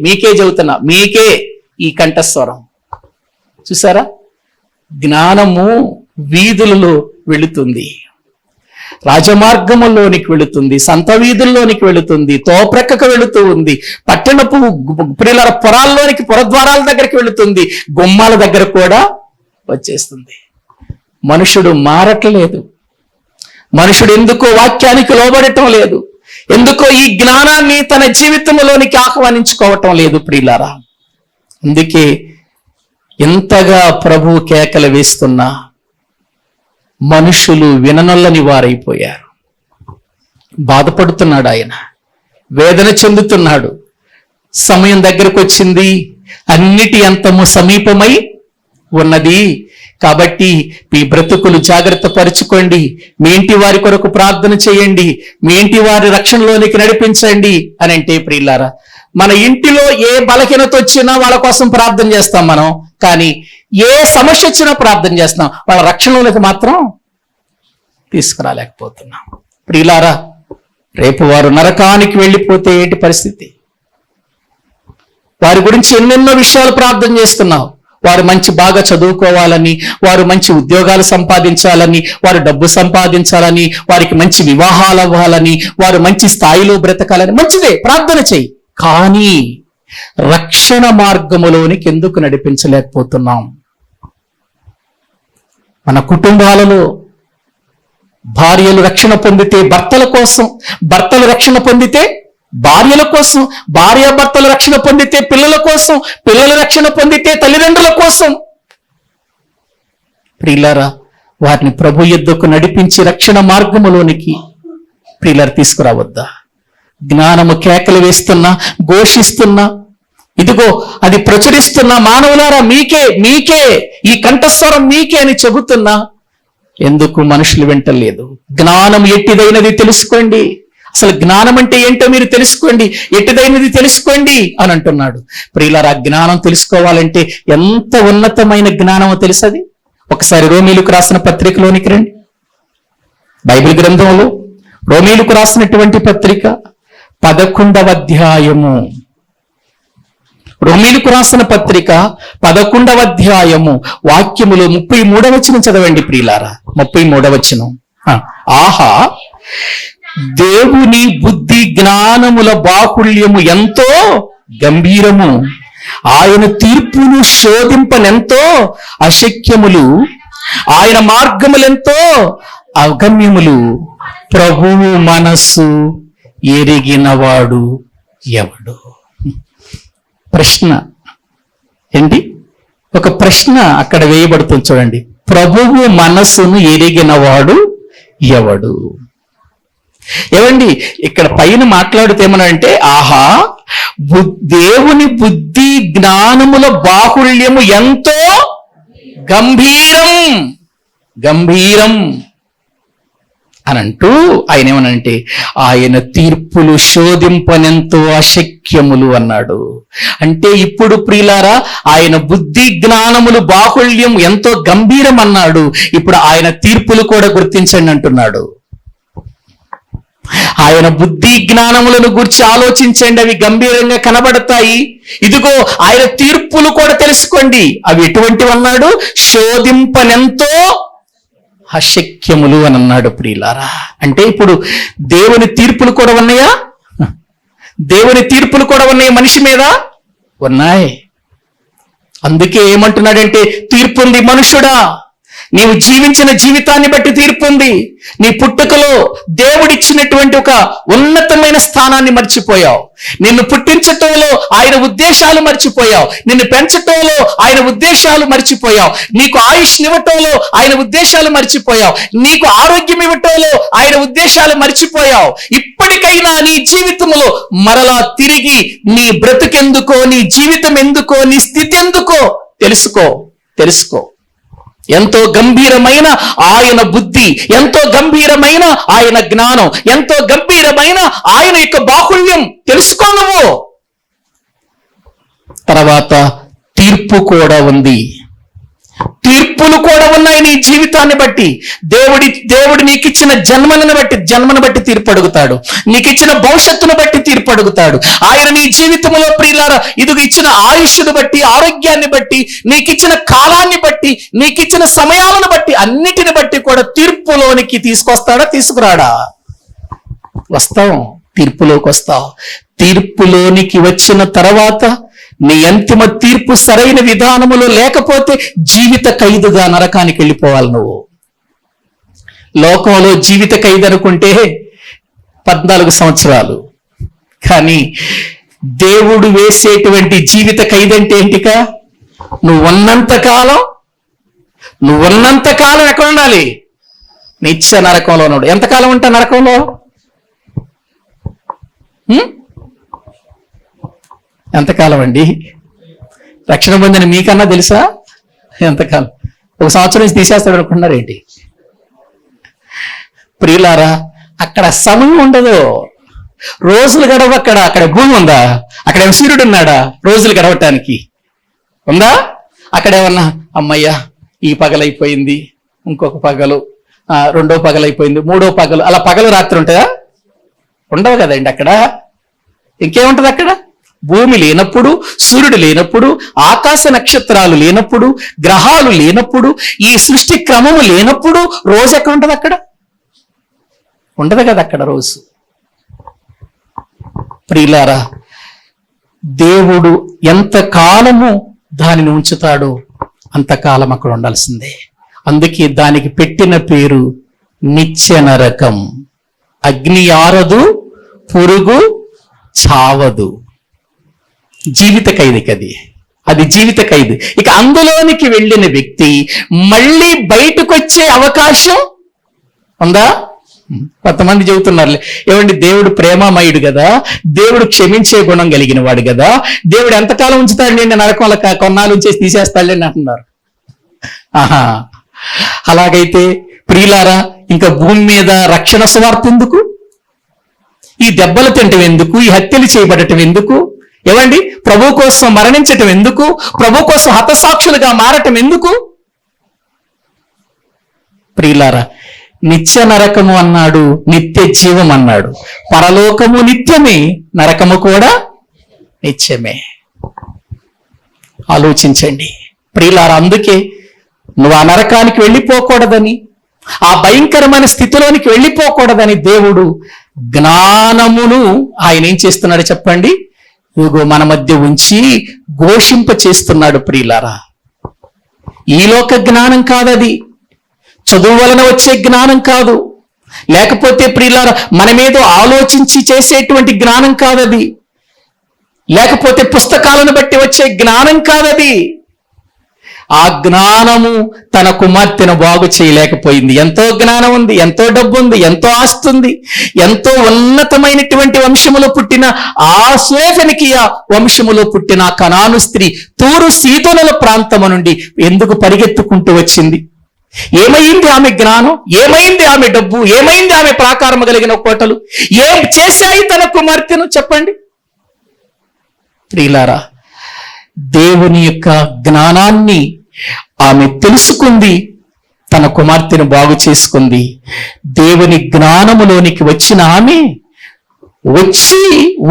మీకే చెబుతున్నా, మీకే ఈ కంఠస్వరం. చూసారా, జ్ఞానము వీధులలో వెళుతుంది, రాజమార్గములోనికి వెళుతుంది, సంత వీధుల్లోనికి వెళుతుంది, తోప్రక్కకు వెళుతూ ఉంది, పట్టణపు ప్రియుల పొరాల్లోనికి, పురద్వారాల దగ్గరికి వెళుతుంది, గుమ్మాల దగ్గర కూడా వచ్చేస్తుంది. మనుషుడు మారట్లేదు. మనుషుడు ఎందుకో వాక్యానికి లోబడటం లేదు, ఎందుకో ఈ జ్ఞానాన్ని తన జీవితంలోనికి ఆహ్వానించుకోవటం లేదు ప్రియులారా. అందుకే ఎంతగా ప్రభు కేకలు వేస్తున్నా మనుషులు విననొల్లని వారైపోయారు. బాధపడుతున్నాడు ఆయన, వేదన చెందుతున్నాడు. సమయం దగ్గరకు వచ్చింది, అన్నిటి అంతము సమీపమై ఉన్నది. కాబట్టి మీ బ్రతుకులు జాగ్రత్త పరుచుకోండి, మీ ఇంటి వారి కొరకు ప్రార్థన చేయండి, మీ ఇంటి వారి రక్షణలోనికి నడిపించండి అని అంటే ప్రియులారా, మన ఇంటిలో ఏ బలహీనత వచ్చినా వాళ్ళ కోసం ప్రార్థన చేస్తాం మనం, కానీ ఏ సమస్య వచ్చినా ప్రార్థన చేస్తాం, వాళ్ళ రక్షణలోకి మాత్రం తీసుకురాలేకపోతున్నాం. ప్రియులారా, రేపు వారు నరకానికి వెళ్ళిపోతే ఏంటి పరిస్థితి? వారి గురించి ఎన్నెన్నో విషయాలు ప్రార్థన చేస్తున్నావు. వారు బాగా చదువుకోవాలని, వారు మంచి ఉద్యోగాలు సంపాదించాలని, వారు డబ్బు సంపాదించాలని, వారికి మంచి వివాహాలు అవ్వాలని, వారు మంచి స్థాయిలో బ్రతకాలని, మంచిదే, ప్రార్థన చెయ్యి. కానీ రక్షణ మార్గములోనికి ఎందుకు నడిపించలేకపోతున్నాం? మన కుటుంబాలలో భార్యలు రక్షణ పొందితే భర్తల కోసం, భర్తలు రక్షణ పొందితే భార్యల కోసం, భార్యాభర్తలు రక్షణ పొందితే పిల్లల కోసం, పిల్లల రక్షణ పొందితే తల్లిదండ్రుల కోసం. ప్రియులారా, వారిని ప్రభు యుద్ధకు నడిపించి రక్షణ మార్గములోనికి ప్రియులారా తీసుకురావద్దా? జ్ఞానము కేకలు వేస్తున్నా, ఘోషిస్తున్నా, ఇదిగో అది ప్రచురిస్తున్నా, మానవులారా మీకే ఈ కంఠస్వరం మీకే అని చెబుతున్నా, ఎందుకు మనుషులు వింటలేదు? జ్ఞానం ఎట్టిదైనది తెలుసుకోండి, అసలు జ్ఞానం అంటే ఏంటో మీరు తెలుసుకోండి, ఎట్టిదైనది తెలుసుకోండి అని అంటున్నాడు. ప్రియులారా, జ్ఞానం తెలుసుకోవాలంటే ఎంత ఉన్నతమైన జ్ఞానమో తెలుసది. ఒకసారి రోమీలకు రాసిన పత్రికలోనికి రండి. బైబిల్ గ్రంథంలో రోమీలకు రాసినటువంటి పత్రిక 11వ అధ్యాయము, రోమీలకు రాసిన పత్రిక 11వ అధ్యాయము వాక్యములో 33వ వచనం చదవండి ప్రియులారా. 33వ వచనం. ఆహా, దేవుని బుద్ధి జ్ఞానముల బాహుళ్యము ఎంతో గంభీరము, ఆయన తీర్పును శోధింపనెంతో అశక్యములు, ఆయన మార్గములెంతో అగమ్యములు, ప్రభువు మనస్సు ఎరిగినవాడు ఎవడు? ప్రశ్న ఏంటి? ఒక ప్రశ్న అక్కడ వేయబడుతుంది చూడండి. ప్రభువు మనస్సును ఎరిగినవాడు ఎవడు? ఏమండి, ఇక్కడ పైన మాట్లాడుతేమనంటే, ఆహా, దేవుని బుద్ధి జ్ఞానముల బాహుళ్యము ఎంతో గంభీరం అనంటూ ఆయన ఏమనంటే, ఆయన తీర్పులు శోధింపనెంతో అశక్యములు అన్నాడు. అంటే ఇప్పుడు ప్రియులారా, ఆయన బుద్ధి జ్ఞానములు బాహుళ్యం ఎంతో గంభీరం అన్నాడు. ఇప్పుడు ఆయన తీర్పులు కూడా గుర్తించండి అంటున్నాడు. ఆయన బుద్ధి జ్ఞానములను గురించి ఆలోచించండి, అవి గంభీరంగా కనబడతాయి. ఇదిగో ఆయన తీర్పులు కూడా తెలుసుకోండి, అవి ఎటువంటివి అన్నాడు? శోధింపనెంతో అశక్యములు అని అన్నాడు ప్రియులారా. అంటే ఇప్పుడు దేవుని తీర్పులు కూడా ఉన్నాయా? దేవుని తీర్పులు కూడా ఉన్నాయి మనిషి మీద, ఉన్నాయి. అందుకే ఏమంటున్నాడంటే, తీర్పు ఉంది మనుషుడా, నీవు జీవించిన జీవితాన్ని బట్టి తీర్పు ఉంది. నీ పుట్టుకలో దేవుడిచ్చినటువంటి ఒక ఉన్నతమైన స్థానాన్ని మర్చిపోయావు. నిన్ను పుట్టించటంలో ఆయన ఉద్దేశాలు మర్చిపోయావు. నిన్ను పెంచటంలో ఆయన ఉద్దేశాలు మర్చిపోయావు. నీకు ఆయుష్నివ్వటంలో ఆయన ఉద్దేశాలు మర్చిపోయావు. నీకు ఆరోగ్యం ఇవ్వటంలో ఆయన ఉద్దేశాలు మర్చిపోయావు. ఇప్పటికైనా నీ జీవితంలో మరలా తిరిగి నీ బ్రతుకెందుకో, నీ జీవితం ఎందుకో, నీ స్థితి ఎందుకో తెలుసుకో. ఎంతో గంభీరమైన ఆయన బుద్ధి, ఎంతో గంభీరమైన ఆయన జ్ఞానం, ఎంతో గంభీరమైన ఆయన యొక్క బాహుళ్యం తెలుసుకో నువ్వు. తర్వాత తీర్పు కూడా ఉంది. తీర్పులు కూడా ఉన్నాయి నీ జీవితాన్ని బట్టి. దేవుడు నీకు ఇచ్చిన జన్మను బట్టి తీర్పు అడుగుతాడు. నీకు ఇచ్చిన భవిష్యత్తును బట్టి తీర్పు అడుగుతాడు. ఆయన నీ జీవితంలో ప్రియులారా ఇదిగో ఇచ్చిన ఆయుష్ను బట్టి, ఆరోగ్యాన్ని బట్టి, నీకు ఇచ్చిన కాలాన్ని బట్టి, నీకు ఇచ్చిన సమయాలను బట్టి, అన్నిటిని బట్టి కూడా తీర్పులోనికి తీసుకొస్తాడా, తీసుకురాడా? వస్తాం, తీర్పులోకి వస్తావు. తీర్పులోనికి వచ్చిన తర్వాత నీ అంతిమ తీర్పు సరైన విధానములో లేకపోతే జీవిత ఖైదుగా నరకానికి వెళ్ళిపోవాలి నువ్వు. లోకంలో జీవిత ఖైదు అనుకుంటే 14 సంవత్సరాలు, కానీ దేవుడు వేసేటువంటి జీవిత ఖైదు అంటే ఏంటిక? నువ్వు ఉన్నంత కాలం ఎక్కడ ఉండాలి? నిత్య నరకంలో ఉన్నాడు. ఎంతకాలం ఉంటా నరకంలో? ఎంతకాలం అండి? రక్షణ పొందిన మీకన్నా తెలుసా ఎంతకాలం? 1 సంవత్సరం నుంచి తీసేస్తాడు అనుకుంటున్నారు ఏంటి? ప్రియులారా, అక్కడ సమయం ఉండదు, రోజులు గడవ. అక్కడ భూమి ఉందా? అక్కడ సూర్యుడు ఉన్నాడా రోజులు గడవటానికి? ఉందా? అక్కడేమన్నా అమ్మయ్య ఈ పగలైపోయింది, ఇంకొక పగలు, రెండో పగలైపోయింది, మూడో పగలు, అలా పగలు రాత్రి ఉంటుందా? ఉండవు కదండి. అక్కడ ఇంకేముంటది? అక్కడ భూమి లేనప్పుడు, సూర్యుడు లేనప్పుడు, ఆకాశ నక్షత్రాలు లేనప్పుడు, గ్రహాలు లేనప్పుడు, ఈ సృష్టి క్రమము లేనప్పుడు రోజు ఎక్కడ ఉంటది? అక్కడ ఉండదు కదా అక్కడ రోజు. ప్రియులారా, దేవుడు ఎంత కాలము దానిని ఉంచుతాడో అంతకాలం అక్కడ ఉండాల్సిందే. అందుకే దానికి పెట్టిన పేరు నిత్య నరకం. అగ్ని ఆరదు, పురుగు చావదు. జీవిత ఖైదుకి అది జీవిత ఖైదు. ఇక అందులోనికి వెళ్ళిన వ్యక్తి మళ్ళీ బయటకు వచ్చే అవకాశం ఉందా? కొంతమంది చెబుతున్నారు, ఏమండి దేవుడు ప్రేమమయుడు కదా, దేవుడు క్షమించే గుణం కలిగిన వాడు కదా, దేవుడు ఎంతకాలం ఉంచుతాడండి నరకంలో, కొన్నాళ్ళు ఉంచేసి తీసేస్తాడండి అంటున్నారు. అలాగైతే ప్రియులారా, ఇంకా భూమి మీద రక్షణ సువార్త ఎందుకు? ఈ దెబ్బలు తినటం ఎందుకు? ఈ హత్యలు చేయబడటం ఎందుకు? ఏమండి, ప్రభు కోసం మరణించటం ఎందుకు? ప్రభు కోసం హతసాక్షులుగా మారటం ఎందుకు? ప్రియులారా, నిత్య నరకము అన్నాడు, నిత్య జీవం అన్నాడు. పరలోకము నిత్యమే, నరకము కూడా నిత్యమే. ఆలోచించండి ప్రియులారా. అందుకే నువ్వు ఆ నరకానికి వెళ్ళిపోకూడదని, ఆ భయంకరమైన స్థితిలోనికి వెళ్ళిపోకూడదని దేవుడు జ్ఞానమును ఆయన ఏం చేస్తున్నాడు చెప్పండి? ఇదిగో మన మధ్య ఉంచి ఘోషింప చేస్తున్నాడు. ప్రియులారా, ఈ లోక జ్ఞానం కాదది, చదువు వలన వచ్చే జ్ఞానం కాదు, లేకపోతే ప్రియులారా మనమేదో ఆలోచించి చేసేటువంటి జ్ఞానం కాదది, లేకపోతే పుస్తకాలను బట్టి వచ్చే జ్ఞానం కాదది. ఆ జ్ఞానము తన కుమార్తెను బాగు చేయలేకపోయింది. ఎంతో జ్ఞానం ఉంది, ఎంతో డబ్బు ఉంది, ఎంతో ఆస్తి ఉంది, ఎంతో ఉన్నతమైనటువంటి వంశములో పుట్టిన ఆ శోఫనికియ వంశములో పుట్టిన కనాను స్త్రీ తూరు సీదోనుల ప్రాంతము నుండి ఎందుకు పరిగెత్తుకుంటూ వచ్చింది? ఏమైంది ఆమె జ్ఞానం? ఏమైంది ఆమె డబ్బు? ఏమైంది ఆమె ప్రాకారము కలిగిన కోటలు? ఏం చేశాయి తన కుమార్తెను చెప్పండి? ప్రియులారా, దేవుని యొక్క జ్ఞానాన్ని ఆమె తెలుసుకుంది, తన కుమార్తెను బాగు చేసుకుంది. దేవుని జ్ఞానములోనికి వచ్చిన ఆమె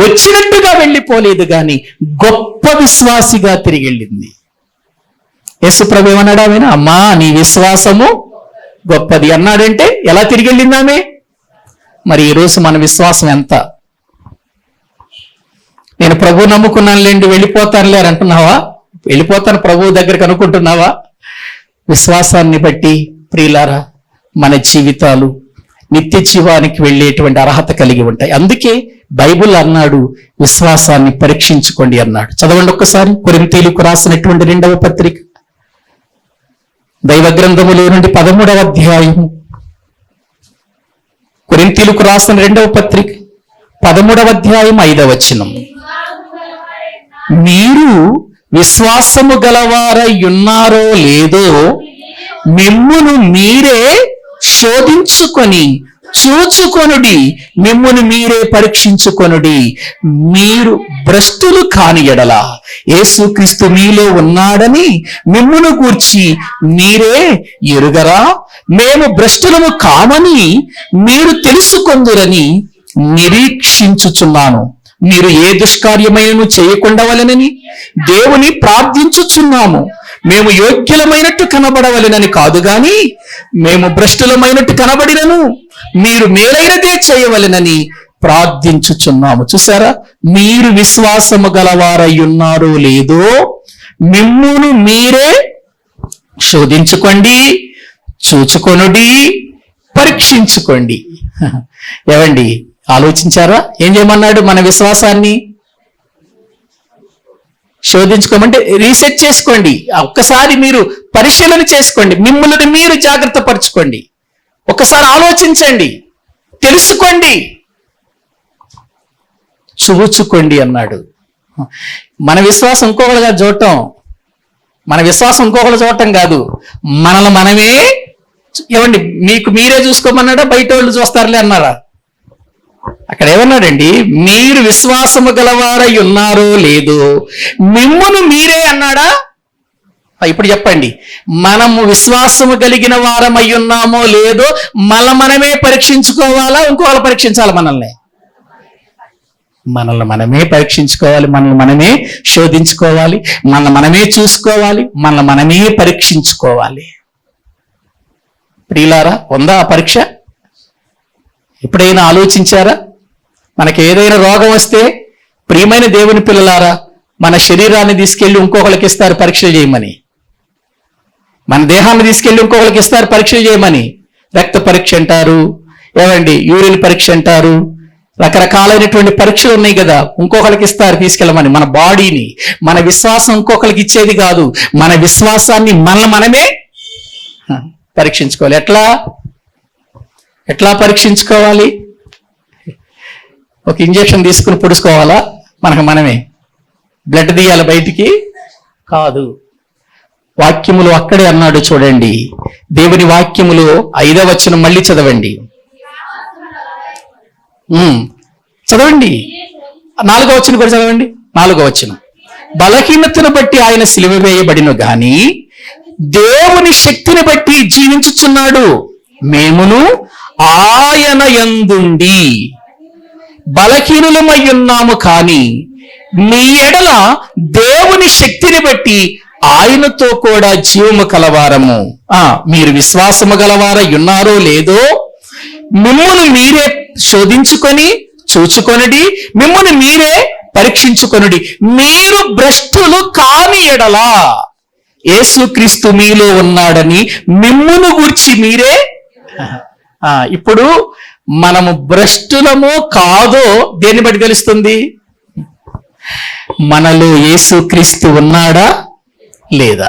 వచ్చినట్టుగా వెళ్ళిపోలేదు, కానీ గొప్ప విశ్వాసిగా తిరిగి వెళ్ళింది. యేసు ప్రభు ఏమన్నాడు? ఆమెను, అమ్మా నీ విశ్వాసము గొప్పది అన్నాడంటే ఎలా తిరిగి వెళ్ళిందామే? మరి ఈరోజు మన విశ్వాసం ఎంత? నేను ప్రభు నమ్ముకున్నానులేండి, వెళ్ళిపోతానులే అని అంటున్నావా? వెళ్ళిపోతాను ప్రభు దగ్గరికి అనుకుంటున్నావా? విశ్వాసాన్ని బట్టి ప్రియులారా మన జీవితాలు నిత్య జీవానికి వెళ్ళేటువంటి అర్హత కలిగి ఉంటాయి. అందుకే బైబిల్ అన్నాడు విశ్వాసాన్ని పరీక్షించుకోండి అన్నాడు. చదవండి ఒక్కసారి కొరింథీయులకు రాసినటువంటి 2వ పత్రిక దైవ గ్రంథములో నుండి 13వ అధ్యాయము. కొరింథీయులకు రాసిన 2వ పత్రిక 13వ అధ్యాయం 5వ వచనం. మీరు విశ్వాసము గలవారై ఉన్నారో లేదో మిమ్మును మీరే శోధించుకొని చూచుకొనుడి, మిమ్మును మీరే పరీక్షించుకొనుడి. మీరు భ్రష్టులు కాని ఎడల యేసుక్రీస్తు మీలో ఉన్నాడని మిమ్మును గూర్చి మీరే ఎరుగరా? మేము భ్రష్టులము కామని మీరు తెలుసుకొందురని నిరీక్షించుచున్నాను. మీరు ఏ దుష్కార్యమైనను చేయకుండవలెనని దేవుని ప్రార్థించుచున్నాము. మేము యోగ్యులమైనట్టు కనబడవలెనని కాదు గాని మేము భ్రష్టులమైనట్టు కనబడినను మీరు మేలైనదే చేయవలెనని ప్రార్థించుచున్నాము. చూసారా, మీరు విశ్వాసము గలవారై ఉన్నారో లేదో మిమ్మును మీరే శోధించుకోండి, చూచుకొనుడి, పరీక్షించుకోండి. ఏవండి, ఆలోచించారా? ఏం చేయమన్నాడు? మన విశ్వాసాన్ని శోధించుకోమంటే రీసెట్ చేసుకోండి. ఒక్కసారి మీరు పరిశీలన చేసుకోండి, మిమ్మల్ని మీరు జాగ్రత్త పరచుకోండి, ఒకసారి ఆలోచించండి, తెలుసుకోండి, చూచుకోండి అన్నాడు. మన విశ్వాసం ఇంకొకరుగా చూడటం, మన విశ్వాసం ఇంకొకరు చూడటం కాదు, మనల్ని మనమే. ఏమండి, మీకు మీరే చూసుకోమన్నాడా, బయట వాళ్ళు చూస్తారులే అన్నారా? అక్కడ ఏమన్నాడండి? మీరు విశ్వాసము గలవారై ఉన్నారో లేదో మిమ్మును మీరే అన్నాడా? ఇప్పుడు చెప్పండి, మనము విశ్వాసము కలిగిన వారమై ఉన్నామో లేదో మనమే పరీక్షించుకోవాలా, ఇంకోళ్ళు పరీక్షించాలి? మనల్ని మనమే పరీక్షించుకోవాలి, మనల్ని మనమే శోధించుకోవాలి, మనల్ని మనమే చూసుకోవాలి, మనల్ని మనమే పరీక్షించుకోవాలి. ప్రియులారా, ఉందా ఆ పరీక్ష? ఎప్పుడైనా ఆలోచించారా? మనకి ఏదైనా రోగం వస్తే ప్రియమైన దేవుని పిల్లలారా మన శరీరాన్ని తీసుకెళ్లి ఇంకొకరికి ఇస్తారు పరీక్షలు చేయమని, మన దేహాన్ని తీసుకెళ్లి ఇంకొకరికి ఇస్తారు పరీక్షలు చేయమని. రక్త పరీక్ష అంటారు, ఏమండి యూరిన్ పరీక్ష అంటారు, రకరకాలైనటువంటి పరీక్షలు ఉన్నాయి కదా, ఇంకొకరికి ఇస్తారు తీసుకెళ్ళమని. మన బాడీని, మన విశ్వాసం ఇంకొకరికి ఇచ్చేది కాదు, మన విశ్వాసాన్ని మనమే పరీక్షించుకోవాలి. ఎట్లా పరీక్షించుకోవాలి? ఒక ఇంజెక్షన్ తీసుకుని పొడుచుకోవాలా? మనమే బ్లడ్ తీయాలి బయటికి కాదు. వాక్యములు అక్కడే అన్నాడు చూడండి, దేవుని వాక్యములు 5వ వచనం మళ్ళీ చదవండి, చదవండి 4వ వచనం కూడా చదవండి. 4వ వచనం, బలహీనతను బట్టి ఆయన సిలువ వేయబడిన గాని దేవుని శక్తిని బట్టి జీవించుచున్నాడు. మేమును ఆయన యందుండి బలహీనులమై ఉన్నాము కానీ మీ ఎడల దేవుని శక్తిని బట్టి ఆయనతో కూడా జీవము కలవారము. మీరు విశ్వాసము గలవారై ఉన్నారో లేదో మిమ్మును మీరే శోధించుకొని చూచుకొనుడి, మిమ్మును మీరే పరీక్షించుకొనుడి. మీరు భ్రష్టులు కాని ఎడల యేసుక్రీస్తు మీలో ఉన్నాడని మిమ్మును గూర్చి మీరే. ఇప్పుడు మనము భ్రష్టులమో కాదో దేన్ని బట్టి తెలుస్తుంది? మనలో యేసుక్రీస్తు ఉన్నాడా లేదా?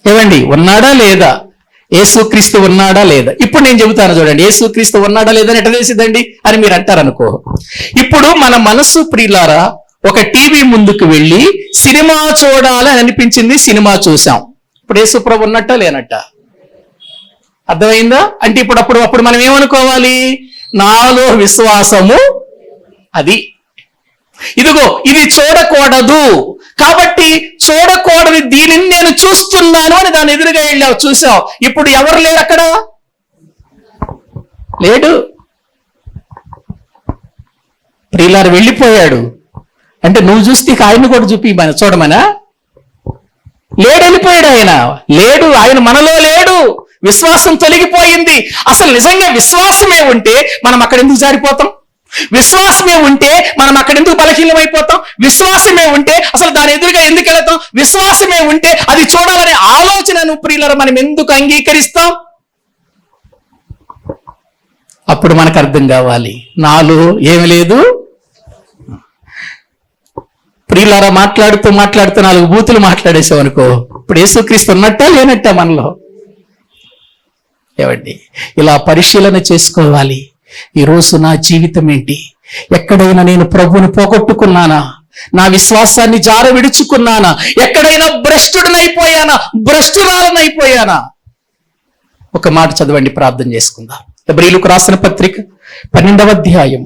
ఏమండి, ఉన్నాడా లేదా? యేసుక్రీస్తు ఉన్నాడా లేదా? ఇప్పుడు నేను చెబుతాను చూడండి, యేసుక్రీస్తు ఉన్నాడా లేదా అని ఎట్లా తెలిసిందండి అని మీరు అంటారనుకో. ఇప్పుడు మన మనసు ప్రియులారా ఒక టీవీ ముందుకు వెళ్ళి సినిమా చూడాలని అనిపించింది, సినిమా చూసాం. ఇప్పుడు యేసుప్రభు ఉన్నట్ట లేనట్ట? అర్థమైందా? అంటే అప్పుడు మనం ఏమనుకోవాలి? నాలో విశ్వాసము అది, ఇదిగో ఇది చూడకూడదు కాబట్టి చూడకూడదు దీనిని నేను చూస్తున్నాను అని దాని ఎదురుగా వెళ్ళావు, చూసావు. ఇప్పుడు ఎవరు లేరు అక్కడ? లేడు. ప్రియులారు వెళ్ళిపోయాడు అంటే నువ్వు చూస్తే ఆయన కూడా చూడమనా? లేడు, వెళ్ళిపోయాడు ఆయన. లేడు, ఆయన మనలో లేడు. విశ్వాసం తొలగిపోయింది. అసలు నిజంగా విశ్వాసమే ఉంటే మనం అక్కడ ఎందుకు జారిపోతాం? విశ్వాసమే ఉంటే మనం అక్కడ ఎందుకు బలహీనమైపోతాం? విశ్వాసమే ఉంటే అసలు దాని ఎదురుగా ఎందుకు వెళతాం? విశ్వాసమే ఉంటే అది చూడాలనే ఆలోచనను ప్రియులారా మనం ఎందుకు అంగీకరిస్తాం? అప్పుడు మనకు అర్థం కావాలి, నాలో ఏమి లేదు. ప్రియులారా మాట్లాడుతూ 4 బూతులు మాట్లాడేసాం అనుకో, ఇప్పుడు యేసుక్రీస్తు ఉన్నట్టా లేనట్టా మనలో? ఏమండి, ఇలా పరిశీలన చేసుకోవాలి. ఈరోజు నా జీవితం ఏంటి? ఎక్కడైనా నేను ప్రభువుని పోగొట్టుకున్నానా? నా విశ్వాసాన్ని జార విడుచుకున్నానా? ఎక్కడైనా భ్రష్టుడినైపోయానా? భ్రష్టురాలనైపోయానా? ఒక మాట చదవండి, ప్రార్థన చేసుకుందాం. హెబ్రీలకు రాసిన పత్రిక 12వ అధ్యాయం.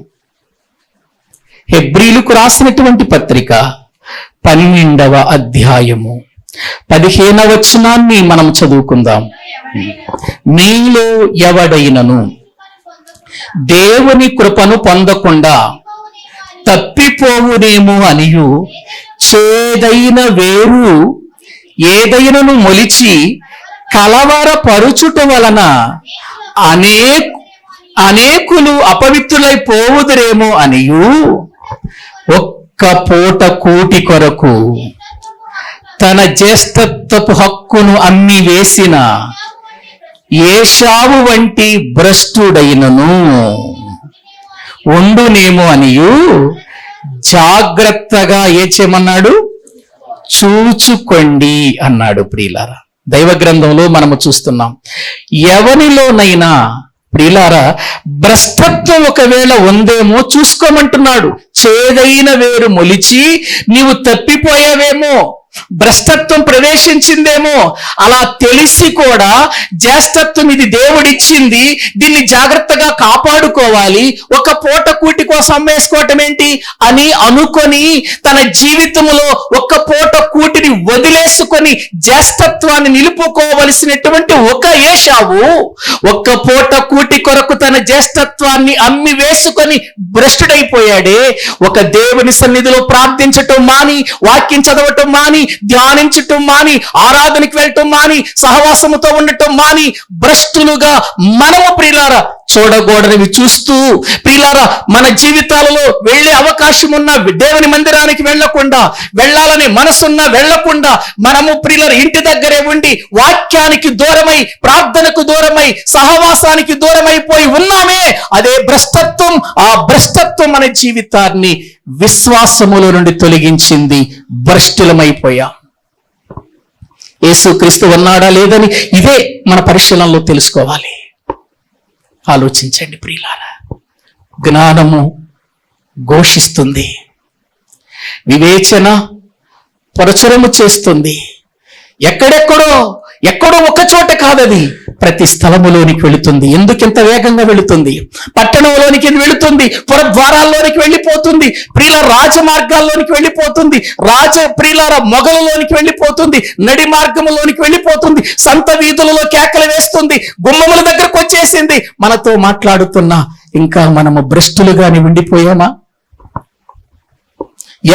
హెబ్రీలకు రాసినటువంటి పత్రిక 12వ అధ్యాయము 15వ వచనాన్ని మనం చదువుకుందాం. మీలో ఎవడైనను దేవుని కృపను పొందకుండా తప్పిపోవునేమో అనియు చేదైన వేరు ఏదైనను మొలిచి కలవరపరుచుట వలన అనేకులు అపవిత్రులైపోవుదురేమో అనియు ఒక్క పూట కూటి కొరకు తన జ్యేష్ఠత్వపు హక్కును అమ్మి వేసిన ఏశావు వంటి భ్రష్టుడైనను ఉండునేమో అనియు జాగ్రత్తగా ఏచేమన్నాడు? చూచుకోండి అన్నాడు. ప్రియులారా, దైవ గ్రంథంలో మనము చూస్తున్నాం, ఎవరిలోనైనా ప్రియులారా భ్రష్టత్వం ఒకవేళ ఉందేమో చూసుకోమంటున్నాడు. చేదైన వేరు మొలిచి నీవు తప్పిపోయావేమో, భ్రష్టత్వం ప్రవేశించిందేమో, అలా తెలిసి కూడా జ్యేష్ఠత్వం ఇది దేవుడిచ్చింది, దీన్ని జాగ్రత్తగా కాపాడుకోవాలి, ఒక పూట కూటి కోసం అమ్మేసుకోవటం ఏంటి అని అనుకొని తన జీవితంలో ఒక్క పూట కూటిని వదిలేసుకొని జ్యేష్ఠత్వాన్ని నిలుపుకోవలసినటువంటి ఒక ఏశావు ఒక్క పూట కూటి కొరకు తన జ్యేష్ఠత్వాన్ని అమ్మి వేసుకొని భ్రష్టుడైపోయాడే. ఒక దేవుని సన్నిధిలో ప్రార్థించటం మాని, వాక్యం చదవటం మాని, ధ్యానించటం మాని, ఆరాధనకి వెళ్ళటం మాని, సహవాసముతో ఉండటం మాని భ్రష్టులుగా మనము ప్రియులారా చూడకూడనివి చూస్తూ, ప్రియులారా మన జీవితాలలో వెళ్ళే అవకాశం ఉన్న దేవుని మందిరానికి వెళ్ళకుండా, వెళ్ళాలనే మనసున్నా వెళ్ళకుండా మనము ప్రియులారా ఇంటి దగ్గరే ఉండి వాక్యానికి దూరమై, ప్రార్థనకు దూరమై, సహవాసానికి దూరమైపోయి ఉన్నామే. అదే భ్రష్టత్వం. ఆ భ్రష్టత్వం మన జీవితాన్ని విశ్వాసముల నుండి తొలగించింది. భ్రష్టులమైపోయాం. యేసుక్రీస్తు ఉన్నాడా లేదని ఇదే మన పరిశీలనలో తెలుసుకోవాలి. ఆలోచించండి ప్రియులారా. జ్ఞానము ఘోషిస్తుంది, వివేచన ప్రచురము చేస్తుంది. ఎక్కడో ఒక చోట కాదది, ప్రతి స్థలములోనికి వెళుతుంది. ఎందుకింత వేగంగా వెళుతుంది? పట్టణంలోనికి వెళుతుంది, పురద్వారాల్లోనికి వెళ్ళిపోతుంది, ప్రియుల రాజమార్గాల్లోనికి వెళ్ళిపోతుంది, ప్రియుల మొగలలోనికి వెళ్ళిపోతుంది, నడి మార్గములోనికి వెళ్ళిపోతుంది, సంత వీధులలో కేకలు వేస్తుంది, గుమ్మముల దగ్గరకు వచ్చేసింది. మనతో మాట్లాడుతున్నా ఇంకా మనము భ్రష్టులుగానే ఉండిపోయామా?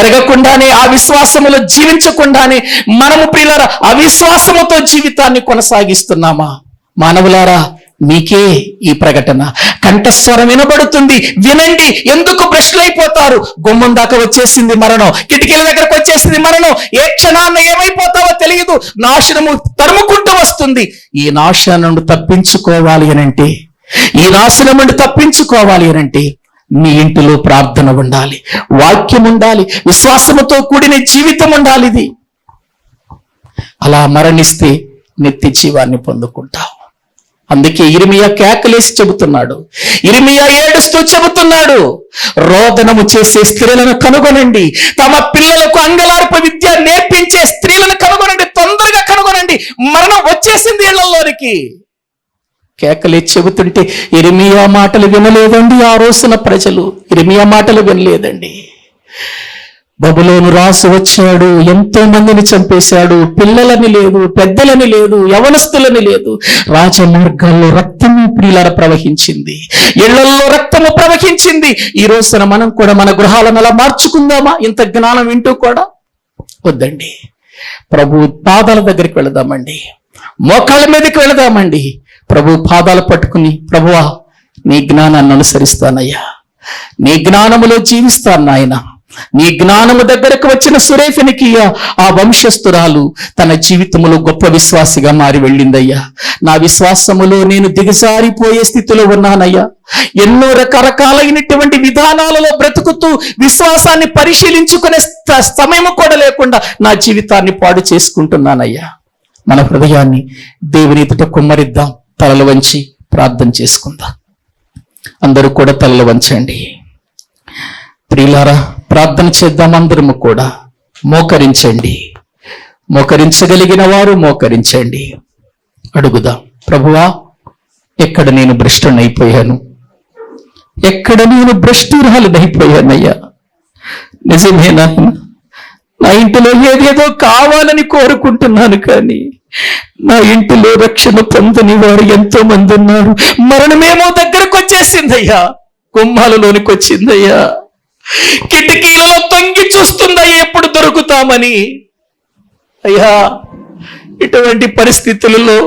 ఎరగకుండానే, ఆ విశ్వాసములో జీవించకుండానే మనము ప్రియులారా అవిశ్వాసముతో జీవితాన్ని కొనసాగిస్తున్నామా? మానవులారా, మీకే ఈ ప్రకటన. కంఠస్వరం వినబడుతుంది, వినండి. ఎందుకు భ్రష్టులైపోతారు? గుమ్మం దాకా వచ్చేసింది మరణం, కిటికీల దగ్గరకు వచ్చేసింది మరణం. ఏ క్షణాన్న ఏమైపోతావో తెలియదు, నాశనము తరుముకుంటూ వస్తుంది. ఈ నాశనం నుండి తప్పించుకోవాలి అనంటే మీ ఇంటిలో ప్రార్థన ఉండాలి, వాక్యం ఉండాలి, విశ్వాసముతో కూడిన జీవితం ఉండాలి. ఇది అలా మరణిస్తే నిత్య జీవాన్ని పొందుకుంటావు. అందుకే ఇర్మియా కేకలేసి చెబుతున్నాడు, ఇర్మియా ఏడుస్తూ చెబుతున్నాడు, రోదనము చేసే స్త్రీలను కనుగొనండి, తమ పిల్లలకు అంగలార్ప విద్య నేర్పించే స్త్రీలను కనుగొనండి, తొందరగా కనుగొనండి, మరణం వచ్చేసింది ఇళ్లలోనికి. కేకలేసి చెబుతుంటే ఇర్మియా మాటలు వినలేదండి. ఆ రోజున ప్రజలు ఇర్మియా మాటలు వినలేదండి. బబులోను రాజు వచ్చాడు, ఎంతో మందిని చంపేశాడు, పిల్లలని లేదు, పెద్దలని లేదు, యవనస్తులని లేదు. రాజమార్గాల్లో రక్తము ప్రియులారా ప్రవహించింది, ఇళ్లలో రక్తము ప్రవహించింది. ఈ రోజున మనం కూడా మన గృహాలను అలా మార్చుకుందామా? ఇంత జ్ఞానం వింటూ కూడా వద్దండి. ప్రభు పాదాల దగ్గరికి వెళదామండి, మోకాళ్ళ మీదకి వెళదామండి. ప్రభు పాదాలు పట్టుకుని, ప్రభువా నీ జ్ఞానాన్ని అనుసరిస్తానయ్యా, నీ జ్ఞానములో జీవిస్తాను నాయన. నీ జ్ఞానము దగ్గరకు వచ్చిన సురేఫినికి ఆ వంశస్థురాలు తన జీవితంలో గొప్ప విశ్వాసిగా మారి వెళ్ళిందయ్యా. నా విశ్వాసములో నేను దిగజారిపోయే స్థితిలో ఉన్నానయ్యా. ఎన్నో రకరకాలైనటువంటి విధానాలలో బ్రతుకుతూ విశ్వాసాన్ని పరిశీలించుకునే సమయం కూడా లేకుండా నా జీవితాన్ని పాడు చేసుకుంటున్నానయ్యా. మన హృదయాన్ని దేవుని ఎదుట కుమ్మరిద్దాం. తలలు వంచి ప్రార్థన చేసుకుందాం. అందరూ కూడా తలలు వంచండి. ప్రియులారా, ప్రార్థన చేద్దాం. అందరము కూడా మోకరించండి. మోకరించగలిగిన వారు మోకరించండి. అడుగుదాం, ప్రభువా ఎక్కడ నేను భ్రష్టునైపోయాను, ఎక్కడ నేను భ్రష్టురాలినైపోయానయ్యా. నిజమేనా? నా ఇంటిలో ఏదేదో కావాలని కోరుకుంటున్నాను, కానీ నా ఇంటిలో రక్షణ పొందని వారు ఎంతో మంది ఉన్నారు. మరణమేమో దగ్గరకు వచ్చేసిందయ్యా, గుమ్మాలలోనికి వచ్చిందయ్యా, కిటికీలలో తొంగి చూస్తుందయ్యా ఎప్పుడు దొరుకుతామని. అయ్యా, ఇటువంటి పరిస్థితులలో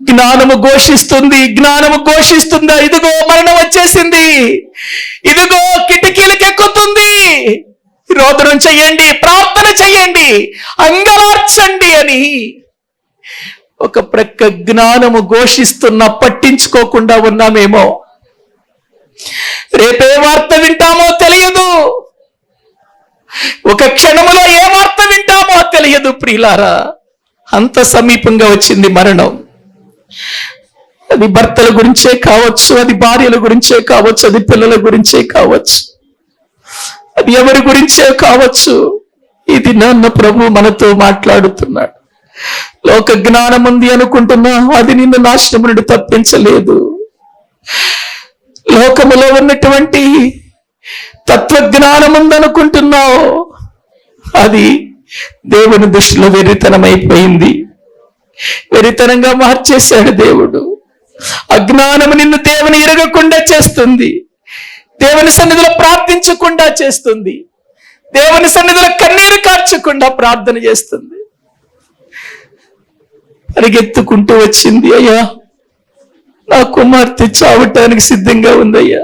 జ్ఞానము ఘోషిస్తుంది, జ్ఞానము ఘోషిస్తుందా, ఇదిగో మరణం వచ్చేసింది, ఇదిగో కిటికీలకు ఎక్కుతుంది, రోదనం చెయ్యండి, ప్రార్థన చెయ్యండి, అంగలార్చండి అని ఒక ప్రక్క జ్ఞానము ఘోషిస్తున్నా పట్టించుకోకుండా ఉన్నామేమో. రేపే వార్త వింటామో తెలియదు, ఒక క్షణములో ఏ వార్త వింటామో తెలియదు. ప్రియులారా, అంత సమీపంగా వచ్చింది మరణం. అది భర్తల గురించే కావచ్చు, అది భార్యల గురించే కావచ్చు, అది పిల్లల గురించే కావచ్చు, అది ఎవరి గురించే కావచ్చు. ఇది నాన్న ప్రభు మనతో మాట్లాడుతున్నాడు. లోక జ్ఞానం ఉంది అనుకుంటున్నా, అది నిన్ను నాశనం నుండి తప్పించలేదు. లోకములో ఉన్నటువంటి తత్వజ్ఞానం ఉందనుకుంటున్నావు, అది దేవుని దృష్టిలో వెర్రితనమైపోయింది. వెర్రితనంగా మార్చేశాడు దేవుడు. అజ్ఞానము నిన్ను దేవుని ఎరగకుండా చేస్తుంది, దేవుని సన్నిధిలో ప్రార్థించకుండా చేస్తుంది, దేవుని సన్నిధిలో కన్నీరు కార్చకుండా ప్రార్థన చేస్తుంది. పరిగెత్తుకుంటూ వచ్చింది, అయ్యా నా కుమార్తె చావటానికి సిద్ధంగా ఉందయ్యా,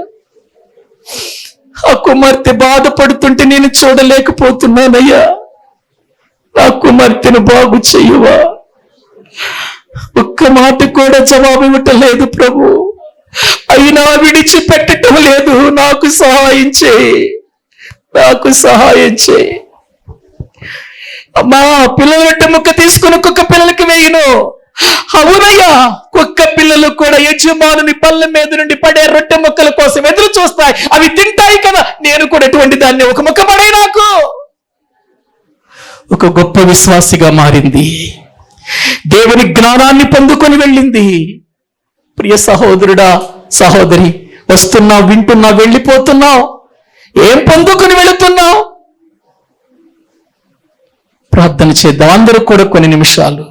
ఆ కుమార్తె బాధపడుతుంటే నేను చూడలేకపోతున్నానయ్యా, నా కుమార్తెను బాగు చెయ్యవా. ఒక్క మాట కూడా జవాబు ఇవ్వటలేదు ప్రభు. అయినా విడిచిపెట్టడం లేదు. నాకు సహాయం చేయి, నాకు సహాయం చేయి. అమ్మా, పిల్లల రొట్టె ముక్క తీసుకుని కుక్క పిల్లలకి వేయను. అవునయ్యా, కుక్క పిల్లలు కూడా యజమానుని పళ్ళ మీద నుండి పడే రొట్టె ముక్కల కోసం ఎదురు చూస్తాయి, అవి తింటాయి కదా. నేను కూడా ఎటువంటి దాన్ని ఒక ముక్క పడే నాకు ఒక గొప్ప విశ్వాసిగా మారింది. దేవుని జ్ఞానాన్ని పొందుకొని వెళ్ళింది. ప్రియ సహోదరుడా, సహోదరి, వస్తున్నావు, వింటున్నావు, వెళ్ళిపోతున్నావు, ఏం పొందుకొని వెళుతున్నావు? ప్రార్థన చేద్దాం అందరూ కూడా కొన్ని నిమిషాలు.